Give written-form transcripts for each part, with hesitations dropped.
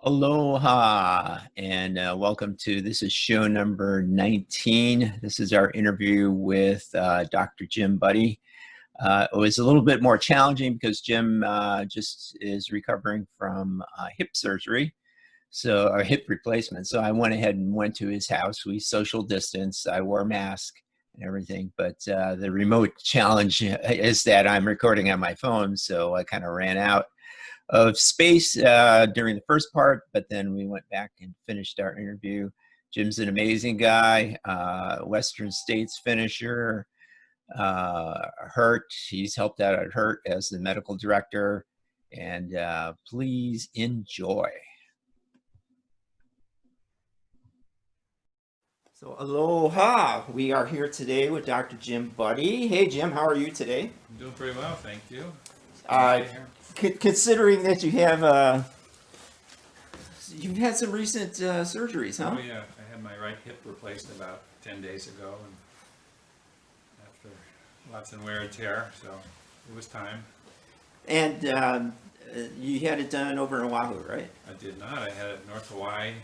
Aloha, and welcome to, this is show number 19. This is our interview with Dr. Jim Budde. It was a little bit more challenging because Jim just is recovering from hip surgery, so a hip replacement. So I went ahead and went to his house. We social distanced. I wore a mask and everything, but the remote challenge is that I'm recording on my phone, so I kind of ran out of space during the first part, but then we went back and finished our interview. Jim's an amazing guy, Western States finisher, Hurt. He's helped out at Hurt as the medical director, and please enjoy. So aloha, we are here today with Dr. Jim Budde. Hey Jim, how are you today? I'm doing pretty well, thank you. Considering that you have you've had some recent surgeries, huh? Oh yeah, I had my right hip replaced about 10 days ago, and after lots of wear and tear, so it was time. And you had it done over in Oahu, right? I did not. I had it in North Hawaii.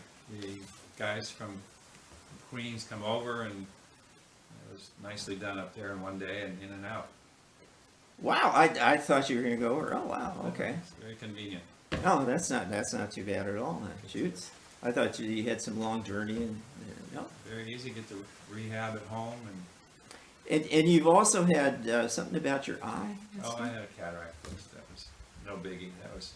The guys from Queens come over, and it was nicely done up there in one day and in and out. Wow, I thought you were going to go over. Oh wow, okay. It's very convenient. Oh, that's not too bad at all. Shoots. I thought you had some long journey and no. Very easy to get to rehab at home, and you've also had something about your eye. oh, I had a cataract first. That was no biggie. That was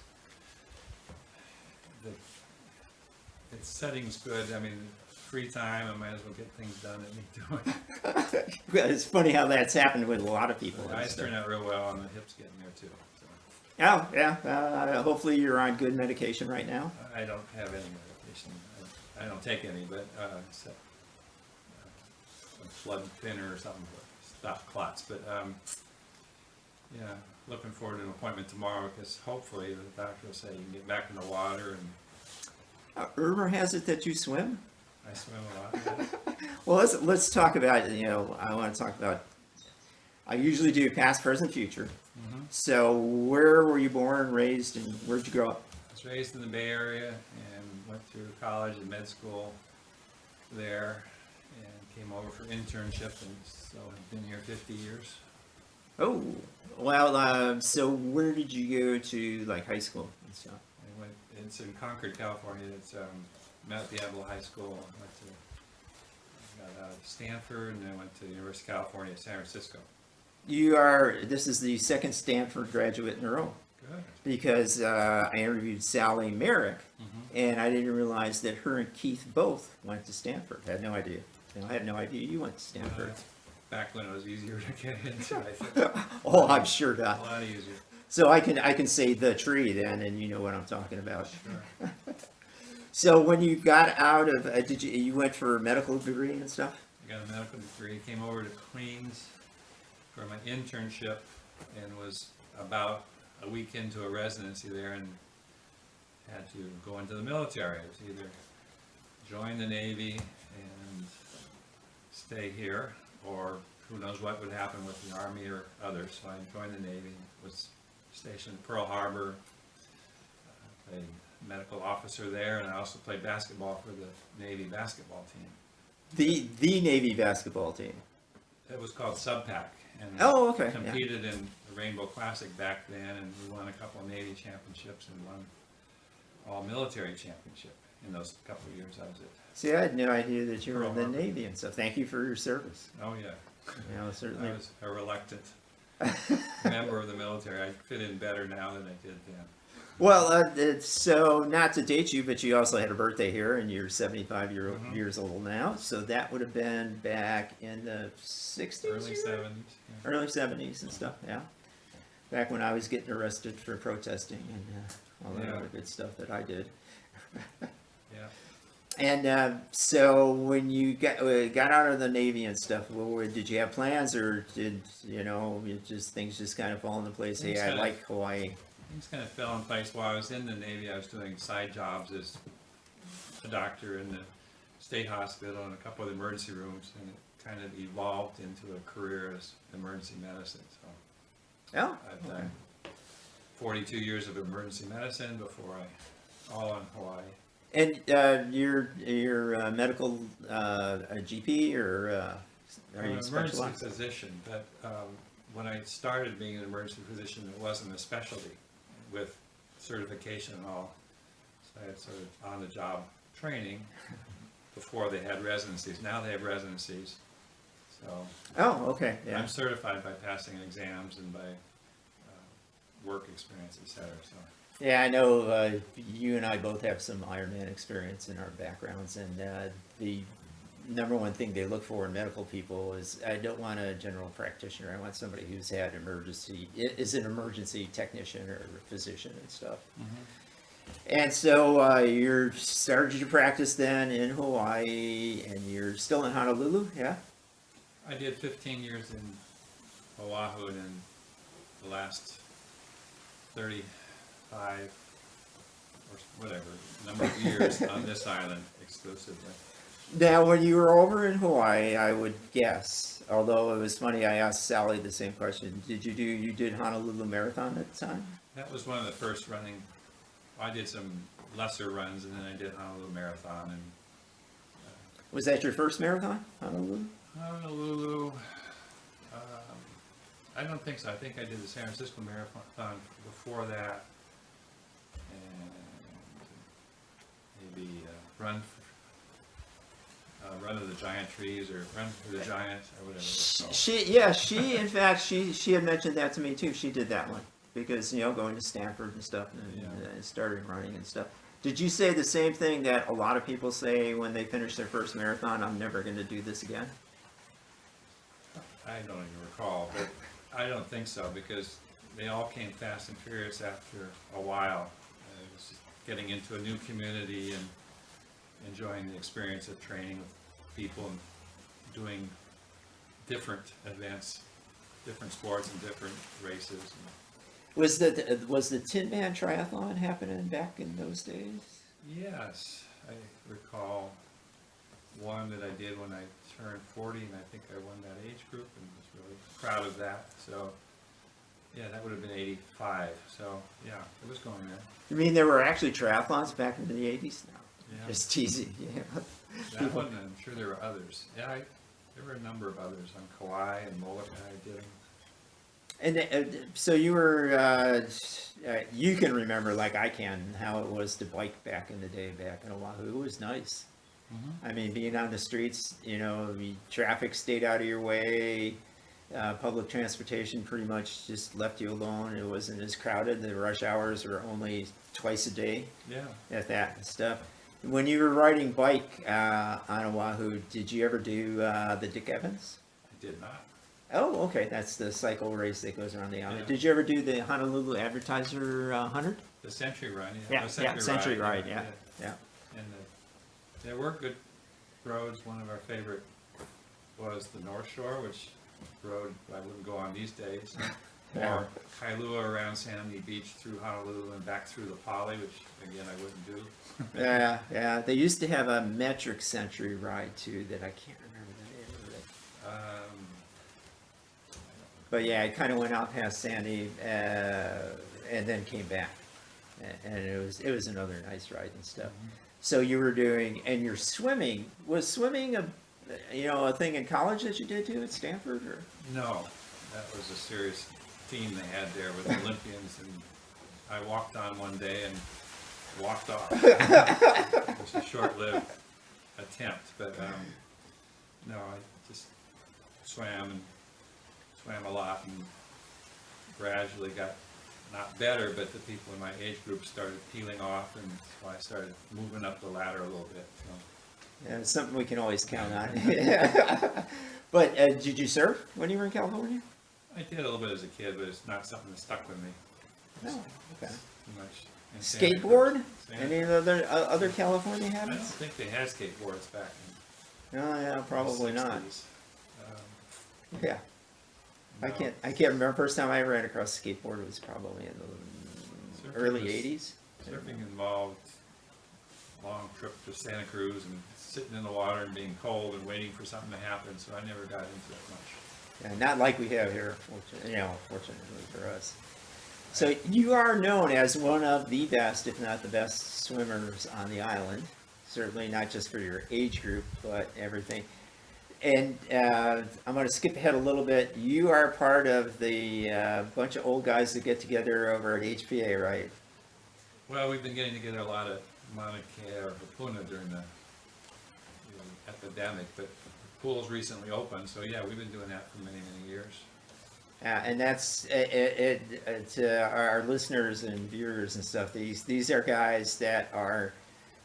its setting's good. I mean, free time, I might as well get things done that need doing. It's funny how that's happened with a lot of people. The eyes turned out real well, and the hips getting there too. So. Oh, yeah. Hopefully you're on good medication right now. I don't have any medication. I don't take any, but except some blood thinner or something to stop clots. But yeah, looking forward to an appointment tomorrow because hopefully the doctor will say you can get back in the water. And rumor has it that you swim. I swim a lot. Yeah. Well, let's talk about, I want to talk about, I usually do past, present, future. Mm-hmm. So where were you born, raised, and where'd you grow up? I was raised in the Bay Area and went through college and med school there and came over for internship, and so I've been here 50 years. Oh, well, so where did you go to, like, high school and stuff? It's in Concord, California. It's Mount Diablo High School. I got out of Stanford, and then went to the University of California, San Francisco. This is the second Stanford graduate in a row. Good. Because I interviewed Sally Merrick, and I didn't realize that her and Keith both went to Stanford. I had no idea. I had no idea you went to Stanford. Back when it was easier to get into, I think. Oh, I'm sure not. A lot easier. So I can say the tree then, and you know what I'm talking about. Sure. So when you got out of, you went for a medical degree and stuff? I got a medical degree, came over to Queens for my internship, and was about a week into a residency there, and had to go into the military. It was either join the Navy and stay here, or who knows what would happen with the Army or others. So I joined the Navy, was stationed in Pearl Harbor, played medical officer there, and I also played basketball for the Navy basketball team. The Navy basketball team? It was called SubPac, and okay. competed in the Rainbow Classic back then, and we won a couple of Navy championships and won all military championship in those couple of years I was at. See, I had no idea that you were in the Navy, and so thank you for your service. Oh yeah. Certainly. I was a reluctant member of the military. I fit in better now than I did then. Well, so not to date you, but you also had a birthday here, and you're 75 years old now. So that would have been back in the 60s? Early 70s. Yeah. Early 70s and stuff, yeah. Back when I was getting arrested for protesting and all that other good stuff that I did. Yeah. And so when you got out of the Navy and stuff, did you have plans, or did things just kind of fall into place? Hey, I like Hawaii. Things kind of fell in place. While I was in the Navy, I was doing side jobs as a doctor in the state hospital and a couple of emergency rooms, and it kind of evolved into a career as emergency medicine. So Oh, I've done 42 years of emergency medicine before all in Hawaii. And you're a medical a GP or are I'm you an emergency specialized? physician, but when I started being an emergency physician, it wasn't a specialty with certification and all. So I had sort of on-the-job training before they had residencies. Now they have residencies. So Oh, okay, yeah. I'm certified by passing exams and by work experience, et cetera. So Yeah, I know you and I both have some Ironman experience in our backgrounds, and the number one thing they look for in medical people is I don't want a general practitioner. I want somebody who's had is an emergency technician or physician and stuff. And so you started your practice then in Hawaii, and you're still in Honolulu, yeah? I did 15 years in Oahu, and then the last 35 or whatever number of years on this island exclusively. Now, when you were over in Hawaii, I would guess, although it was funny, I asked Sally the same question. You did Honolulu Marathon at the time? That was one of the first running. I did some lesser runs, and then I did Honolulu Marathon. And Was that your first marathon, Honolulu? Honolulu, I don't think so. I think I did the San Francisco Marathon before that, and maybe Run of the Giant Trees, or Run for the Giant, or whatever it's called. She had mentioned that to me too. She did that one because going to Stanford and stuff, and started running and stuff. Did you say the same thing that a lot of people say when they finish their first marathon? I'm never going to do this again. I don't even recall, but I don't think so, because they all came fast and furious after a while. It was just getting into a new community and enjoying the experience of training with people and doing different events, different sports and different races. Was the Tin Man Triathlon happening back in those days? Yes, I recall one that I did when I turned 40, and I think I won that age group and was really proud of that. So yeah, that would have been 85. So yeah, it was going there. You mean there were actually triathlons back in the 80s? No, Yeah. just teasing. Yeah. That one, I'm sure there were others. Yeah, there were a number of others on Kauai and Molokai. I did them. And so you were, you can remember like I can how it was to bike back in the day back in Oahu. It was nice. I mean, being on the streets, traffic stayed out of your way. Public transportation pretty much just left you alone. It wasn't as crowded. The rush hours were only twice a day. Yeah. At that and stuff. When you were riding bike on Oahu, did you ever do the Dick Evans? I did not. Oh, okay. That's the cycle race that goes around the island. Yeah. Did you ever do the Honolulu Advertiser 100? The Century Run, Yeah, Century Ride, yeah. And there were good roads. One of our favorite was the North Shore, which road I wouldn't go on these days. Yeah. Or Kailua around San Amy Beach through Honolulu and back through the Poly, which again I wouldn't do. Yeah. They used to have a metric Century Ride too that I can't remember the name of it. But yeah, I kind of went out past Sandy and then came back, and it was another nice ride and stuff. So you were doing, and you're swimming. Was swimming a thing in college that you did too at Stanford, or? No, that was a serious team they had there with Olympians, and I walked on one day and walked off. It was a short-lived attempt, but no, I just swam a lot and gradually got not better, but the people in my age group started peeling off, and so I started moving up the ladder a little bit. So. Yeah, it's something we can always count on. But did you surf when you were in California? I did a little bit as a kid, but it's not something that stuck with me. No, okay. Too much. Skateboard? Any other California I don't habits? think they had skateboards back in Oh yeah, probably the not. 60s. Yeah, No. I can't remember. First time I ran across a skateboard was probably in the Surfing early was- '80s. Surfing involved long trip to Santa Cruz and sitting in the water and being cold and waiting for something to happen, so I never got into it much. Yeah, not like we have here, fortunately for us. So you are known as one of the best, if not the best, swimmers on the island. Certainly not just for your age group, but everything. And I'm going to skip ahead a little bit. You are part of the bunch of old guys that get together over at HPA, right? Well, we've been getting together a lot at Mauna Kea or Hapuna during the epidemic, but the pool's recently opened, so yeah, we've been doing that for many, many years. And that's to our listeners and viewers and stuff. These are guys that are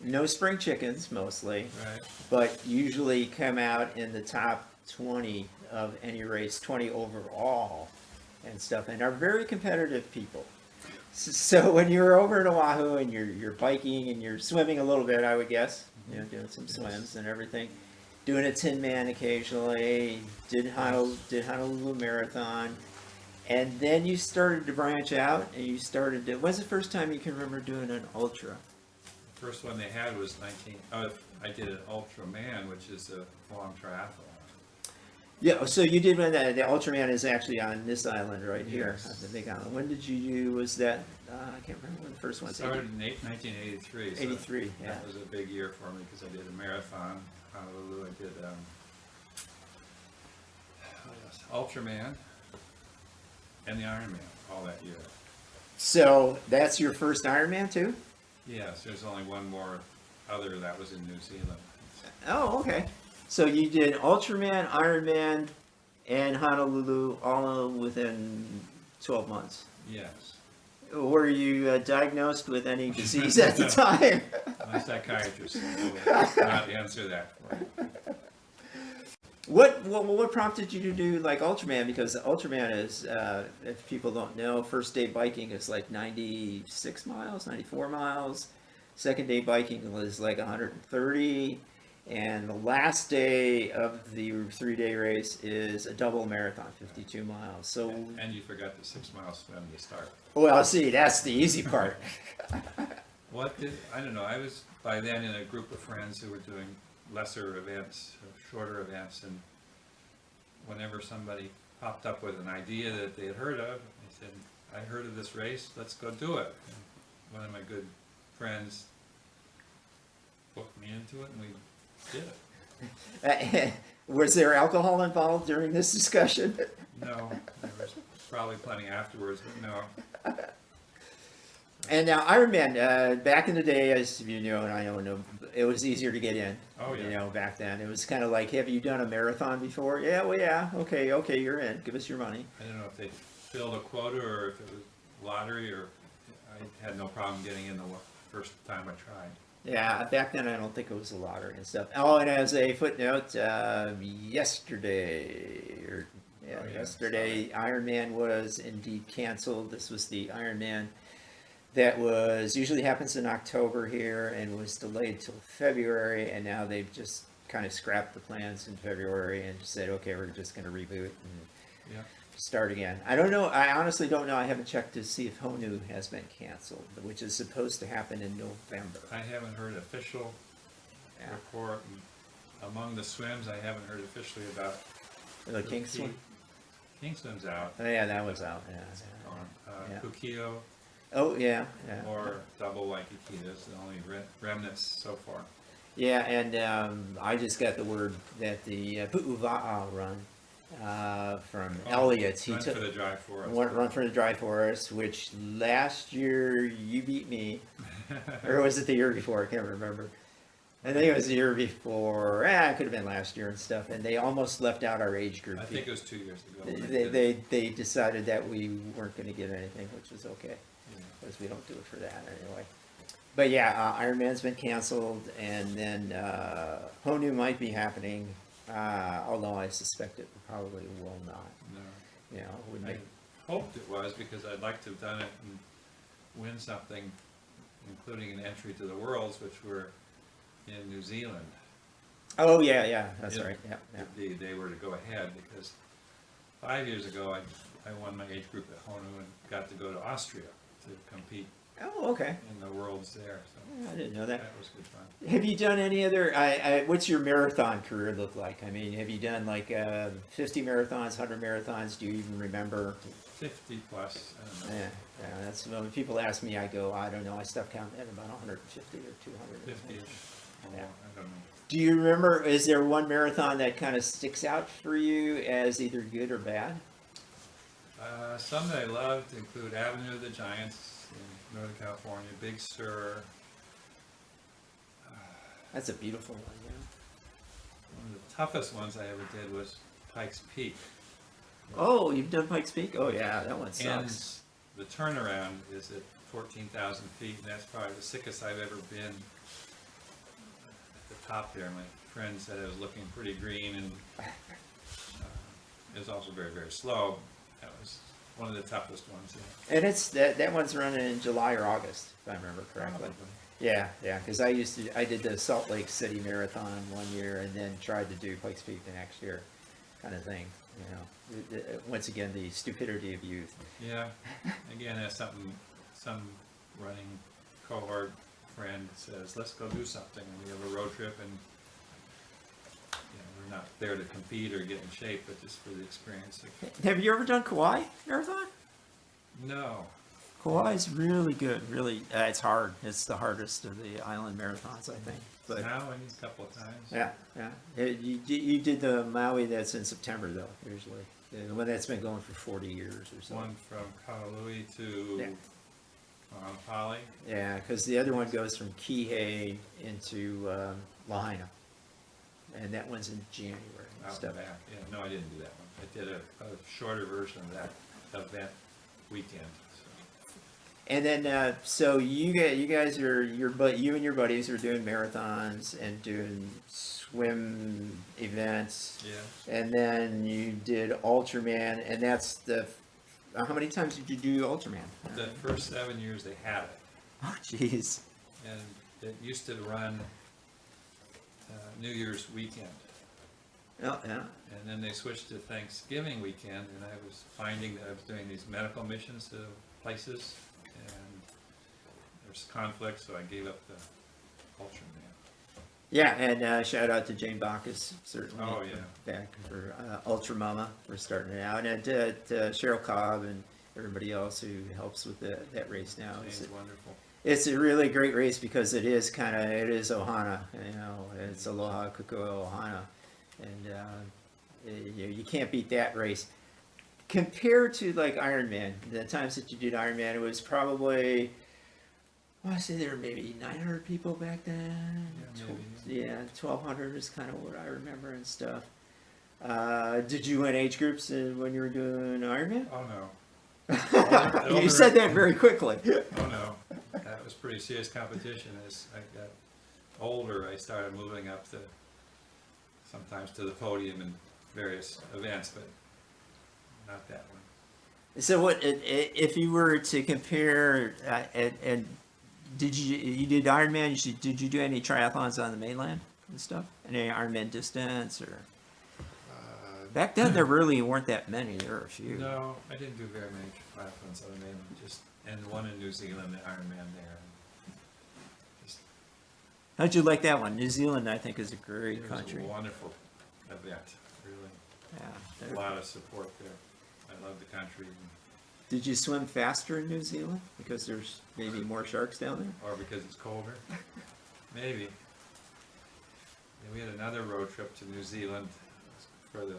no spring chickens mostly, Right. but usually come out in the top 20 of any race, 20 overall and stuff, and are very competitive people. So when you're over in Oahu and you're biking and you're swimming a little bit, I would guess, doing some swims and everything, doing a Tin Man occasionally, did Honolulu Marathon, and then you started to branch out and you started to, when's the first time you can remember doing an ultra? The first one they had was I did an Ultraman, which is a long triathlon. Yeah, so you did when the Ultraman is actually on this island right here, Yes. on the big island. When did you do, was that, I can't remember when the first one was. Started in 1983. So 83, yeah. That was a big year for me because I did a marathon, Honolulu. I did what else? Ultraman and the Ironman all that year. So that's your first Ironman too? Yes, there's only one more other that was in New Zealand. Oh, okay. So you did Ultraman, Ironman, and Honolulu all within 12 months. Yes. Were you diagnosed with any disease at the time? My psychiatrist will not answer that for me. What prompted you to do like Ultraman? Because Ultraman is, if people don't know, first day biking is like 96 miles, 94 miles. Second day biking was like 130. And the last day of the 3-day race is a double marathon, 52 miles. So, And you forgot the 6-mile swim to start. well, see, that's the easy part. I don't know, I was by then in a group of friends who were doing lesser events, shorter events, and whenever somebody popped up with an idea that they had heard of, they said, I heard of this race, let's go do it. And one of my good friends booked me into it, and we did it. Was there alcohol involved during this discussion? No, there was probably plenty afterwards, but no. And now Ironman, back in the day, as you know, and I don't know, it was easier to get in. Oh, yeah. You know, back then it was kind of like, have you done a marathon before? Yeah, well, yeah, okay, you're in. Give us your money. I don't know if they filled a quota or if it was lottery, or I had no problem getting in the first time I tried. Yeah, back then I don't think it was a lottery and stuff. Oh, and as a footnote, yesterday, yesterday, Ironman was indeed canceled. This was the Ironman that was usually happens in October here and was delayed till February, and now they've just kind of scrapped the plans in February and just said, okay, we're just going to reboot and start again. I don't know. I honestly don't know. I haven't checked to see if Honu has been canceled, which is supposed to happen in November. I haven't heard official report. Among the swims, I haven't heard officially about The King swim? King swim's out. Oh, yeah, that was out. Yeah. Kukio Oh, yeah. or double Waikikita's the only remnants so far. Yeah, and I just got the word that the Pu'uva'a run from Elliott. He Run took for the Dry Forest. Run for the Dry Forest, which last year you beat me, or was it the year before? I can't remember. I think it was the year before. It could have been last year and stuff. And they almost left out our age group. I think it was 2 years ago. They decided that we weren't going to get anything, which was okay, because we don't do it for that anyway. But yeah, Ironman's been canceled, and then Honu might be happening, although I suspect it probably will not. No. You know, would I make. hoped it was because I'd like to have done it and win something, including an entry to the Worlds, which were in New Zealand. Oh yeah, that's right. Yeah. If they were to go ahead, because 5 years ago I won my age group at Honu and got to go to Austria to compete Oh, okay. in the worlds there. So I didn't know that. that was good fun. Have you done any other? What's your marathon career look like? I mean, have you done like 50 marathons, 100 marathons? Do you even remember? 50 plus. I don't know. Yeah, that's when people ask me. I go, I don't know. I stopped counting at about 150 or 200. 50. Yeah. I don't know. Do you remember? Is there one marathon that kind of sticks out for you as either good or bad? Some that I loved include Avenue of the Giants in Northern California, Big Sur. That's a beautiful one. Yeah. One of the toughest ones I ever did was Pikes Peak. Oh, you've done Pikes Peak? Oh yeah, that one And sucks. the turnaround is at 14,000 feet, and that's probably the sickest I've ever been. At the top there, my friend said I was looking pretty green, and it was also very, very slow. That was one of the toughest ones. Yeah. And it's that one's running in July or August, if I remember correctly. Probably. Yeah, because I did the Salt Lake City Marathon one year and then tried to do Pikes Peak the next year, kind of thing. Once again, the stupidity of youth. Yeah, again, that's something some running cohort friend says, let's go do something, and we have a road trip, and we're not there to compete or get in shape, but just for the experience. Have you ever done Kauai Marathon? No. Kauai is really good. Really, it's hard. It's the hardest of the island marathons, I think. But Now, and a couple of times. yeah. You did the Maui that's in September though, usually. The one that's been going for 40 years or so. One from Kahului to Yeah. Pali. Yeah, because the other one goes from Kihei into Lahaina, and that one's in January. and Out stuff. and back. Yeah, no, I didn't do that one. I did a shorter version of that weekend. So. And then, so you guys are you and your buddies are doing marathons and doing swim events, Yeah. and then you did Ultraman, and that's the. How many times did you do Ultraman? The first 7 years they had it. Oh, jeez. And it used to run New Year's weekend. Oh, yeah. And then they switched to Thanksgiving weekend, and I was finding that I was doing these medical missions to places, and there's conflict, so I gave up the Ultraman. Yeah, and shout out to Jane Bacchus, certainly. Oh, yeah. Back for Ultra Mama for starting it out, and Cheryl Cobb and everybody else who helps with that race now. Jane's wonderful. It's a really great race because it is Ohana, it's Aloha Kukua Ohana, and you can't beat that race. Compared to like Ironman, the times that you did Ironman, it was probably, I want to say there were maybe 900 people back then. Yeah, maybe, Yeah, 1,200 is kind of what I remember and stuff. Did you win age groups when you were doing Ironman? Oh, no. You said that very quickly. Oh, no. That was pretty serious competition. As I got older, I started moving up sometimes to the podium in various events, but not that one. So what if you were to compare and did you did Ironman? Did you do any triathlons on the mainland and stuff? Any Ironman distance or? Back then there really weren't that many. There were a few. No, I didn't do very many triathlons on the mainland. And one in New Zealand, the Ironman there. Just, How'd you like that one? New Zealand, I think, is a great it country. was a wonderful event. Really, Yeah. a lot of support there. I love the country, Did you swim faster in New Zealand because there's maybe more sharks down there? or because it's colder. Maybe. And we had another road trip to New Zealand for the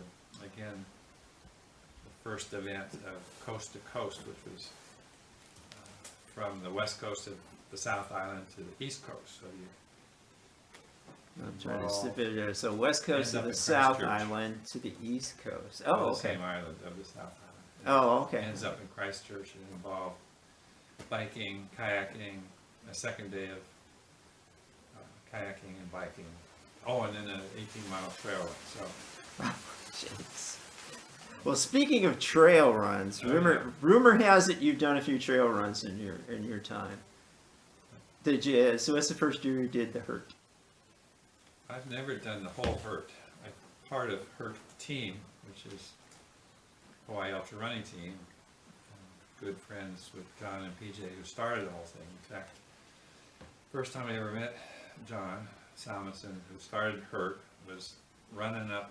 first event of Coast to Coast, which was from the west coast of the South Island to the east coast. So I'm trying to slip it there. So west coast Ends of up the in South Christchurch. Island to the east coast. on Oh, the okay. same island of the South Island. Oh, okay. Ends up in Christchurch and involved biking, kayaking, a second day of kayaking and biking. Oh, and then an 18-mile trail run. So Jeez. Well, speaking of trail runs, Oh, rumor has it you've done a few trail runs in your time. Did you? So what's the first year you did the Hurt? I've never done the whole Hurt. I'm part of Hurt team, which is Hawaii Ultra Running Team, good friends with John and PJ, who started the whole thing. In fact, first time I ever met John Salmonson, who started HURT, was running up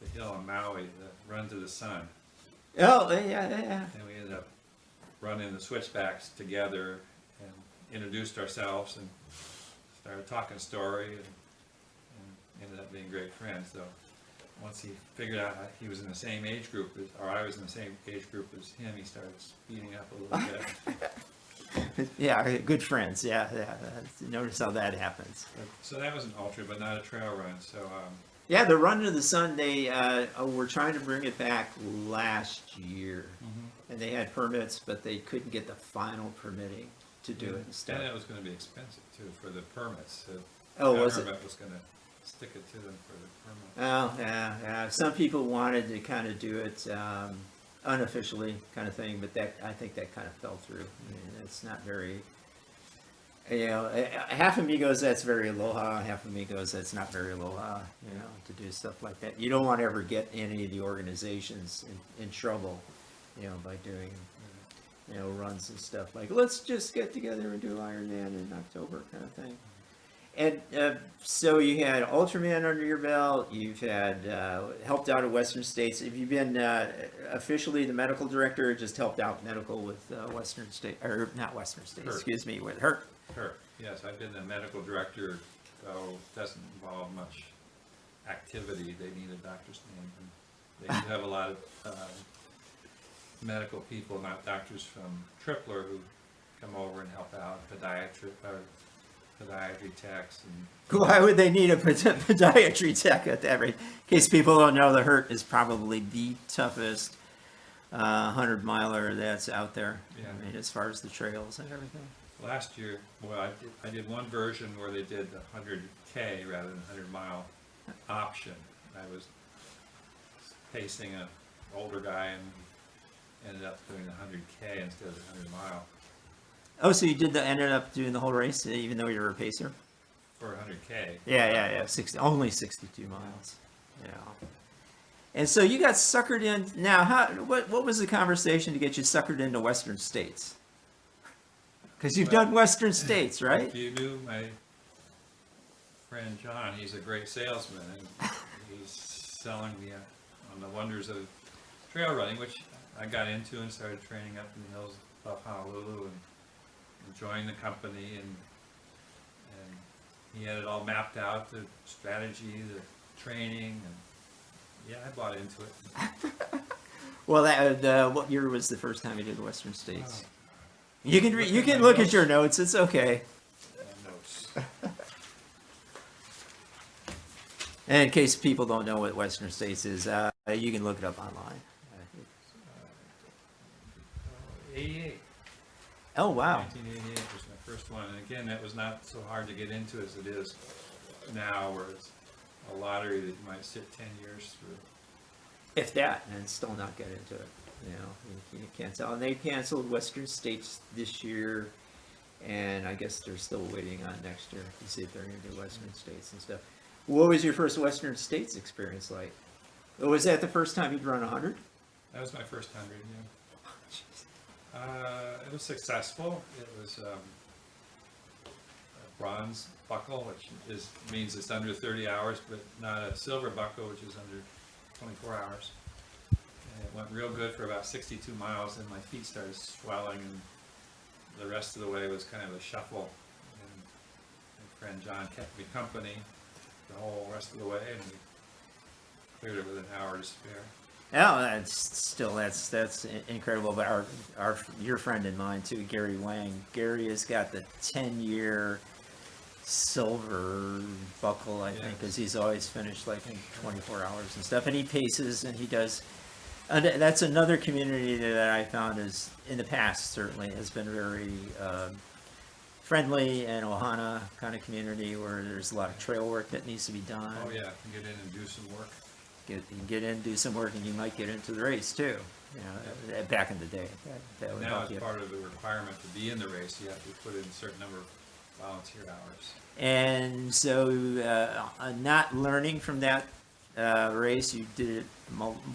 the hill in Maui, the Run to the Sun. Oh, yeah. And we ended up running the switchbacks together and introduced ourselves and started talking story and ended up being great friends. So once he figured out he was in the same age group as, or I was in the same age group as him, he started speeding up a little bit. Yeah, good friends. Yeah. Notice how that happens. So that was an ultra, but not a trail run. So Yeah, the Run to the Sun, they were trying to bring it back last year. And they had permits, but they couldn't get the final permitting to do it and stuff. And it was going to be expensive too for the permits. So Oh, the was it? government was going to stick it to them for the permit. Oh, yeah. Some people wanted to kind of do it unofficially kind of thing, but I think that kind of fell through. I mean, it's not very, half of me goes, that's very aloha, half of me goes, that's not very aloha, to do stuff like that. You don't want to ever get any of the organizations in trouble, by doing, runs and stuff like, let's just get together and do Ironman in October kind of thing. And so you had Ultraman under your belt, you've had helped out at Western States. Have you been officially the medical director, or just helped out medical with Western State, or not Western States, excuse me, with HURT? HURT, yes, I've been the medical director, though it doesn't involve much activity. They need a doctor's name. And they do have a lot of medical people, not doctors, from Tripler who come over and help out, podiatry techs. And Why would they need a podiatry tech at that rate? In case people don't know, the HURT is probably the toughest 100-miler that's out there. Yeah. I mean, as far as the trails and everything. last year, well, I did one version where they did the 100K rather than 100-mile option. I was pacing an older guy and ended up doing the 100K instead of the 100-mile Oh, so you ended up doing the whole race, even though you were a pacer? for 100K. Yeah. Only 62 miles. Yeah. And so you got suckered in. Now, what was the conversation to get you suckered into Western States? Because you've done Western States, right? If you knew my friend John, he's a great salesman, and he's selling me on the wonders of trail running, which I got into and started training up in the hills above Honolulu and joined the company, and he had it all mapped out, the strategy, the training, and yeah, I bought into it. Well, what year was the first time you did the Western States? You can look at your notes. It's okay. Notes. And in case people don't know what Western States is, you can look it up online. 88. Oh, wow. 1988 was my first one, and again, that was not so hard to get into as it is now, where it's a lottery that you might sit 10 years through. If that, and still not get into it. You can't tell. And they canceled Western States this year, and I guess they're still waiting on next year to see if they're going to do Western States and stuff. What was your first Western States experience like? Was that the first time you'd run 100? That was my first 100, yeah. It was successful. It was a bronze buckle, which means it's under 30 hours, but not a silver buckle, which is under 24 hours. And it went real good for about 62 miles, and my feet started swelling, and the rest of the way was kind of a shuffle. And my friend John kept me company the whole rest of the way, and we cleared it with an hour to spare. Oh, that's incredible. But your friend and mine too, Gary Wang. Gary has got the 10-year silver buckle, I think, because he's always finished like in 24 hours and stuff. And he paces and he does. And that's another community that I found is in the past certainly has been very friendly and ohana kind of community where there's a lot of trail work that needs to be done. Oh yeah, get in and do some work. Get in, do some work, and you might get into the race too. Back in the day, that would Now, help as you. part of the requirement to be in the race, you have to put in a certain number of volunteer hours. And so, not learning from that race, you did it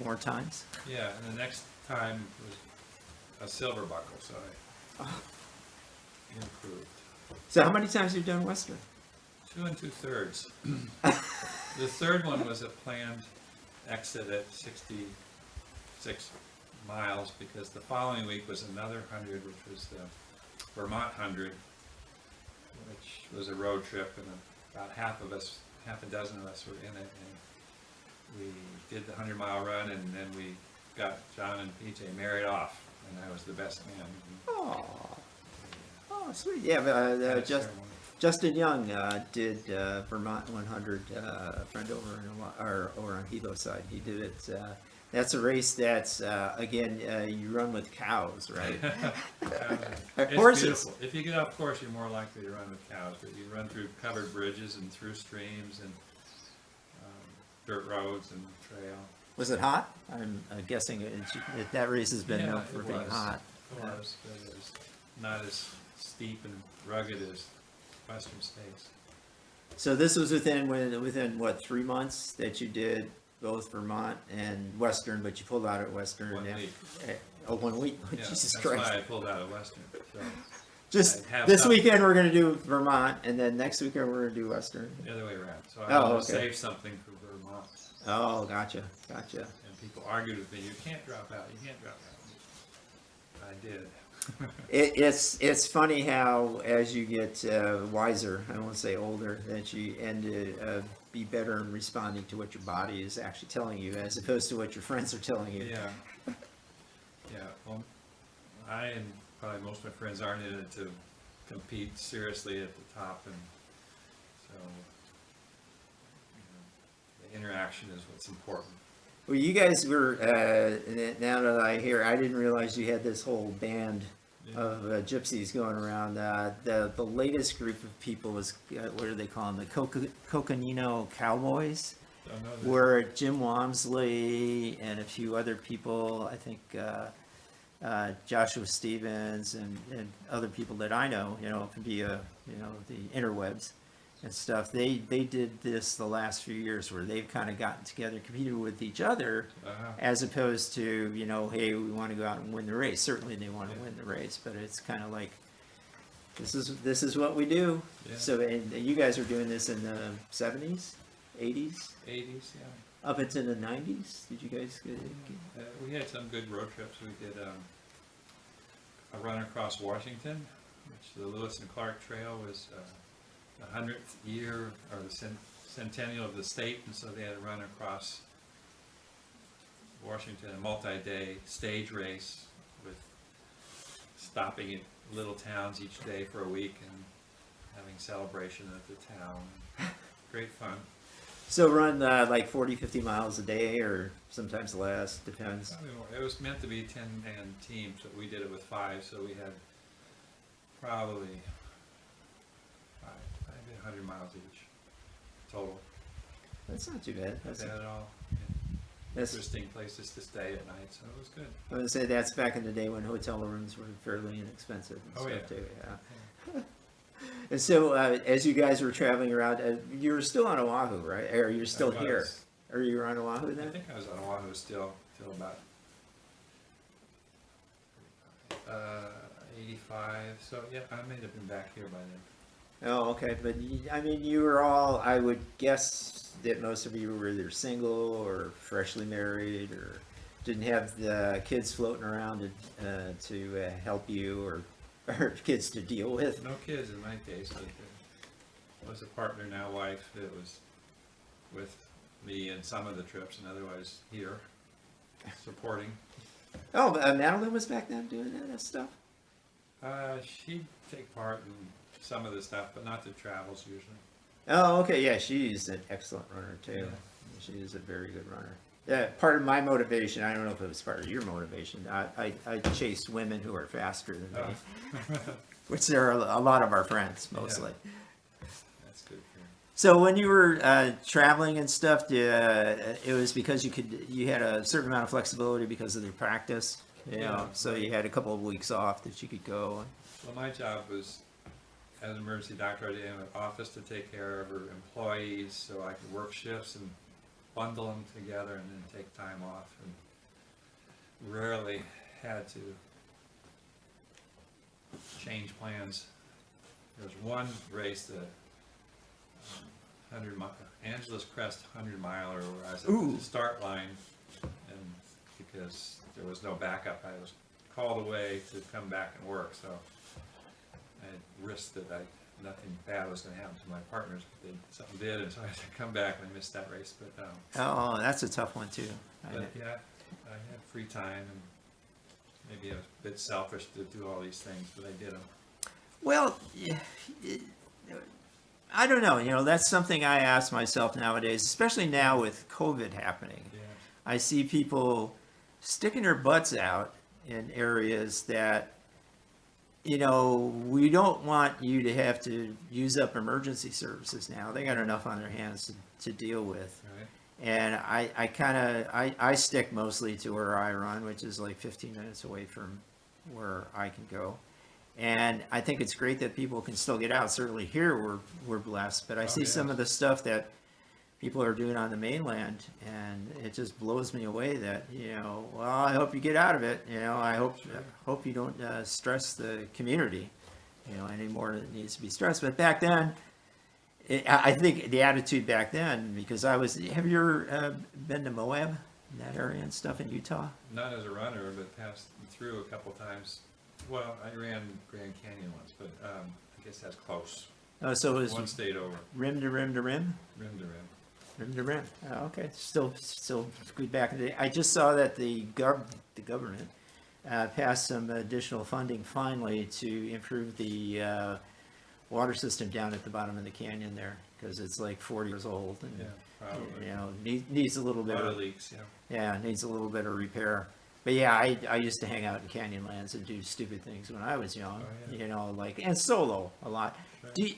more times. Yeah, and the next time was a silver buckle, so I improved. So how many times have you done Western? 2 2/3. The third one was a planned exit at 66 miles because the following week was another 100, which was the Vermont 100, which was a road trip, and about half a dozen of us were in it, and we did the 100-mile run, and then we got John and PJ married off, and I was the best man. Oh, sweet. Yeah, Justin Young did Vermont 100, a friend over on Hilo side. He did it. That's a race that's, again, you run with cows, right? It's Horses. beautiful. If you get off course, you're more likely to run with cows, but you run through covered bridges and through streams and dirt roads and trail. Was it hot? I'm guessing that race has been known for being hot. It was, but it was not as steep and rugged as Western States. So this was within what, 3 months that you did both Vermont and Western, but you pulled out at Western. 1 week. Oh, 1 week. Yeah, Jesus that's Christ. why I pulled out of Western. So Just this weekend we're going to do Vermont, and then next weekend we're going to do Western. The other way around. So I wanted to save something for Vermont. Oh, gotcha. And people argued with me, you can't drop out. I did. It's funny how as you get wiser, I won't say older, that you end to be better in responding to what your body is actually telling you, as opposed to what your friends are telling you. Yeah. Well, I and probably most of my friends aren't in it to compete seriously at the top, and so the interaction is what's important. Well, you guys were, now that I hear, I didn't realize you had this whole band of gypsies going around. The latest group of people was, what do they call them, the Coconino Cowboys, where Jim Walmsley and a few other people, I think Joshua Stevens and other people that I know, via, the interwebs and stuff, they did this the last few years where they've kind of gotten together, competed with each other, as opposed to, hey, we want to go out and win the race. Certainly they want to win the race, but it's kind of like, this is what we do. Yeah. So, and you guys are doing this in the 70s, 80s? 80s, yeah. Up into the 90s? Did you guys get we had some good road trips. We did a run across Washington, which the Lewis and Clark Trail was the 100th year, or the centennial of the state, and so they had a run across Washington, a multi-day stage race with stopping at little towns each day for a week and having celebration at the town. Great fun. So run like 40, 50 miles a day, or sometimes less, depends. It was meant to be 10-man teams, but we did it with 5, so we had probably 100 miles each total. That's not too bad. That's not at all. That's interesting places to stay at night, so it was good. I would say that's back in the day when hotel rooms were fairly inexpensive and stuff too. Yeah. And so, as you guys were traveling around, you were still on Oahu, right? Or you're still here? Or you were on Oahu then? I think I was on Oahu still till about 85. So yeah, I may have been back here by then. Oh, okay. But I mean, you were all, I would guess that most of you were either single or freshly married, or didn't have the kids floating around to help you, or kids to deal with. No kids in my case, but there was a partner, now wife, that was with me in some of the trips, and otherwise here, supporting. Oh, Madeline was back then doing that stuff? She'd take part in some of the stuff, but not the travels usually. Oh, okay, yeah, she's an excellent runner too. Yeah. She is a very good runner. Yeah, part of my motivation, I don't know if it was part of your motivation, I chased women who are faster than me, which are a lot of our friends, mostly. Yeah. That's good. So when you were traveling and stuff, it was because you had a certain amount of flexibility because of your practice, so you had a couple of weeks off that you could go. Well, my job was, as an emergency doctor, I had an office to take care of our employees, so I could work shifts and bundle them together and then take time off, and rarely had to change plans. There was one race, the 100 Angeles Crest 100 miler, where I was at the start line, and because there was no backup, I was called away to come back and work. So I had risked that nothing bad was going to happen to my partners, but something did, and so I had to come back, and I missed that race. But oh, that's a tough one too. but yeah, I had free time, and maybe I was a bit selfish to do all these things, but I did them. Well, I don't know. You know, that's something I ask myself nowadays, especially now with COVID happening. Yeah. I see people sticking their butts out in areas that, you know, we don't want you to have to use up emergency services now. They got enough on their hands to deal with. Right. And I stick mostly to where I run, which is like 15 minutes away from where I can go. And I think it's great that people can still get out. Certainly here we're blessed, but I see some of the stuff that people are doing on the mainland, and it just blows me away that, you know, well, I hope you get out of it. You know, I hope you don't stress the community, you know, any more than it needs to be stressed. But back then, I think the attitude back then, because have you ever been to Moab, that area and stuff in Utah? Not as a runner, but passed through a couple times. Well, I ran Grand Canyon once, but I guess that's close. Oh, so it was one state over. Rim to rim to rim? Rim to rim. Rim to rim. Oh, okay. Still good back in the day. I just saw that the government passed some additional funding finally to improve the water system down at the bottom of the canyon there, because it's like 40 years old, and Yeah, probably. you know, needs a little A bit lot of of leaks, yeah. yeah, needs a little bit of repair. But yeah, I used to hang out in Canyonlands and do stupid things when I was young, Oh, yeah. you know, like, and solo a lot. Sure.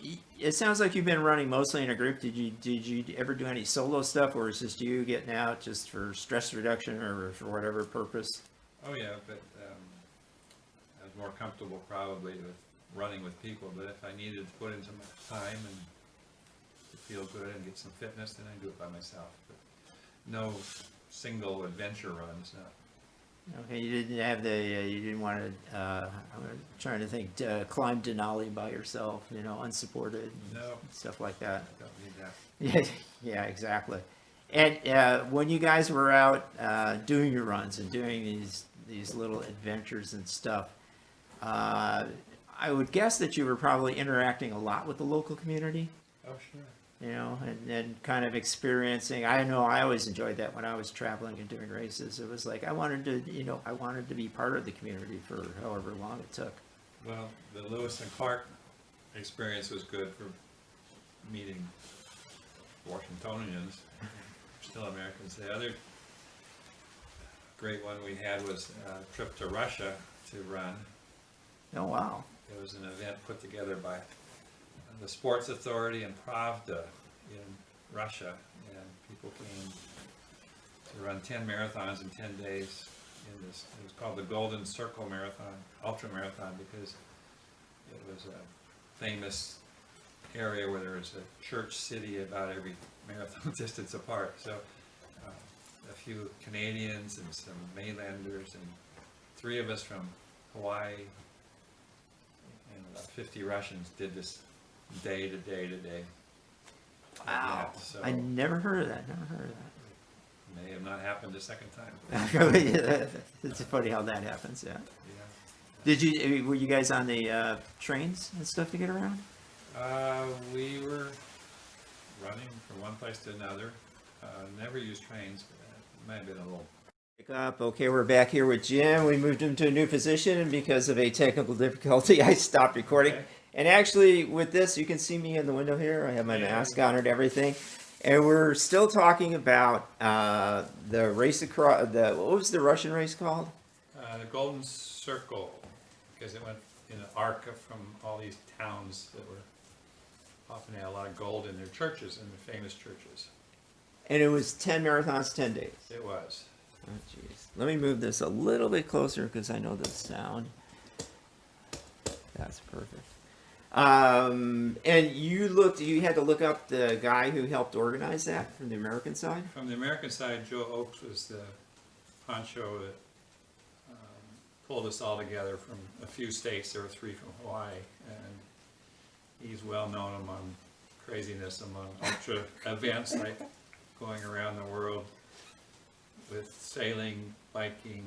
It sounds like you've been running mostly in a group. Did you ever do any solo stuff, or is this you getting out just for stress reduction or for whatever purpose? Oh yeah, but I was more comfortable probably with running with people, but if I needed to put in some time and to feel good and get some fitness, then I do it by myself. But no single adventure runs, no. Okay, you didn't have you didn't want to, I'm trying to think, climb Denali by yourself, you know, unsupported and No. stuff like that. Don't need that. Yeah, exactly. And when you guys were out doing your runs and doing these little adventures and stuff, I would guess that you were probably interacting a lot with the local community, Oh, sure. you know, and kind of experiencing. I know I always enjoyed that when I was traveling and doing races. It was like I wanted to be part of the community for however long it took. Well, the Lewis and Clark experience was good for meeting Washingtonians, still Americans. The other great one we had was a trip to Russia to run. Oh, wow. It was an event put together by the Sports Authority in Pravda in Russia, and people came to run 10 marathons in 10 days in this. It was called the Golden Circle Marathon, Ultra Marathon, because it was a famous area where there was a church city about every marathon distance apart. So a few Canadians and some mainlanders and 3 of us from Hawaii and about 50 Russians did this day to day to day. Wow. Yeah, so I never heard of that. may have not happened a second time. It's funny how that happens, yeah. Yeah. Were you guys on the trains and stuff to get around? We were running from one place to another. Never used trains, but it might have been a little. Pick up. Okay, we're back here with Jim. We moved him to a new position, and because of a technical difficulty, I stopped recording. Okay. And actually, with this, you can see me in the window here. I have my mask on and everything. And we're still talking about the race across, what was the Russian race called? The Golden Circle, because it went in an arc from all these towns that were often had a lot of gold in their churches, in the famous churches. And it was 10 marathons, 10 days. It was. Oh, jeez. Let me move this a little bit closer because I know the sound. That's perfect. And you had to look up the guy who helped organize that from the American side? From the American side, Joe Oakes was the honcho that pulled us all together from a few states. There were 3 from Hawaii, and he's well known among craziness among ultra events like going around the world with sailing, biking,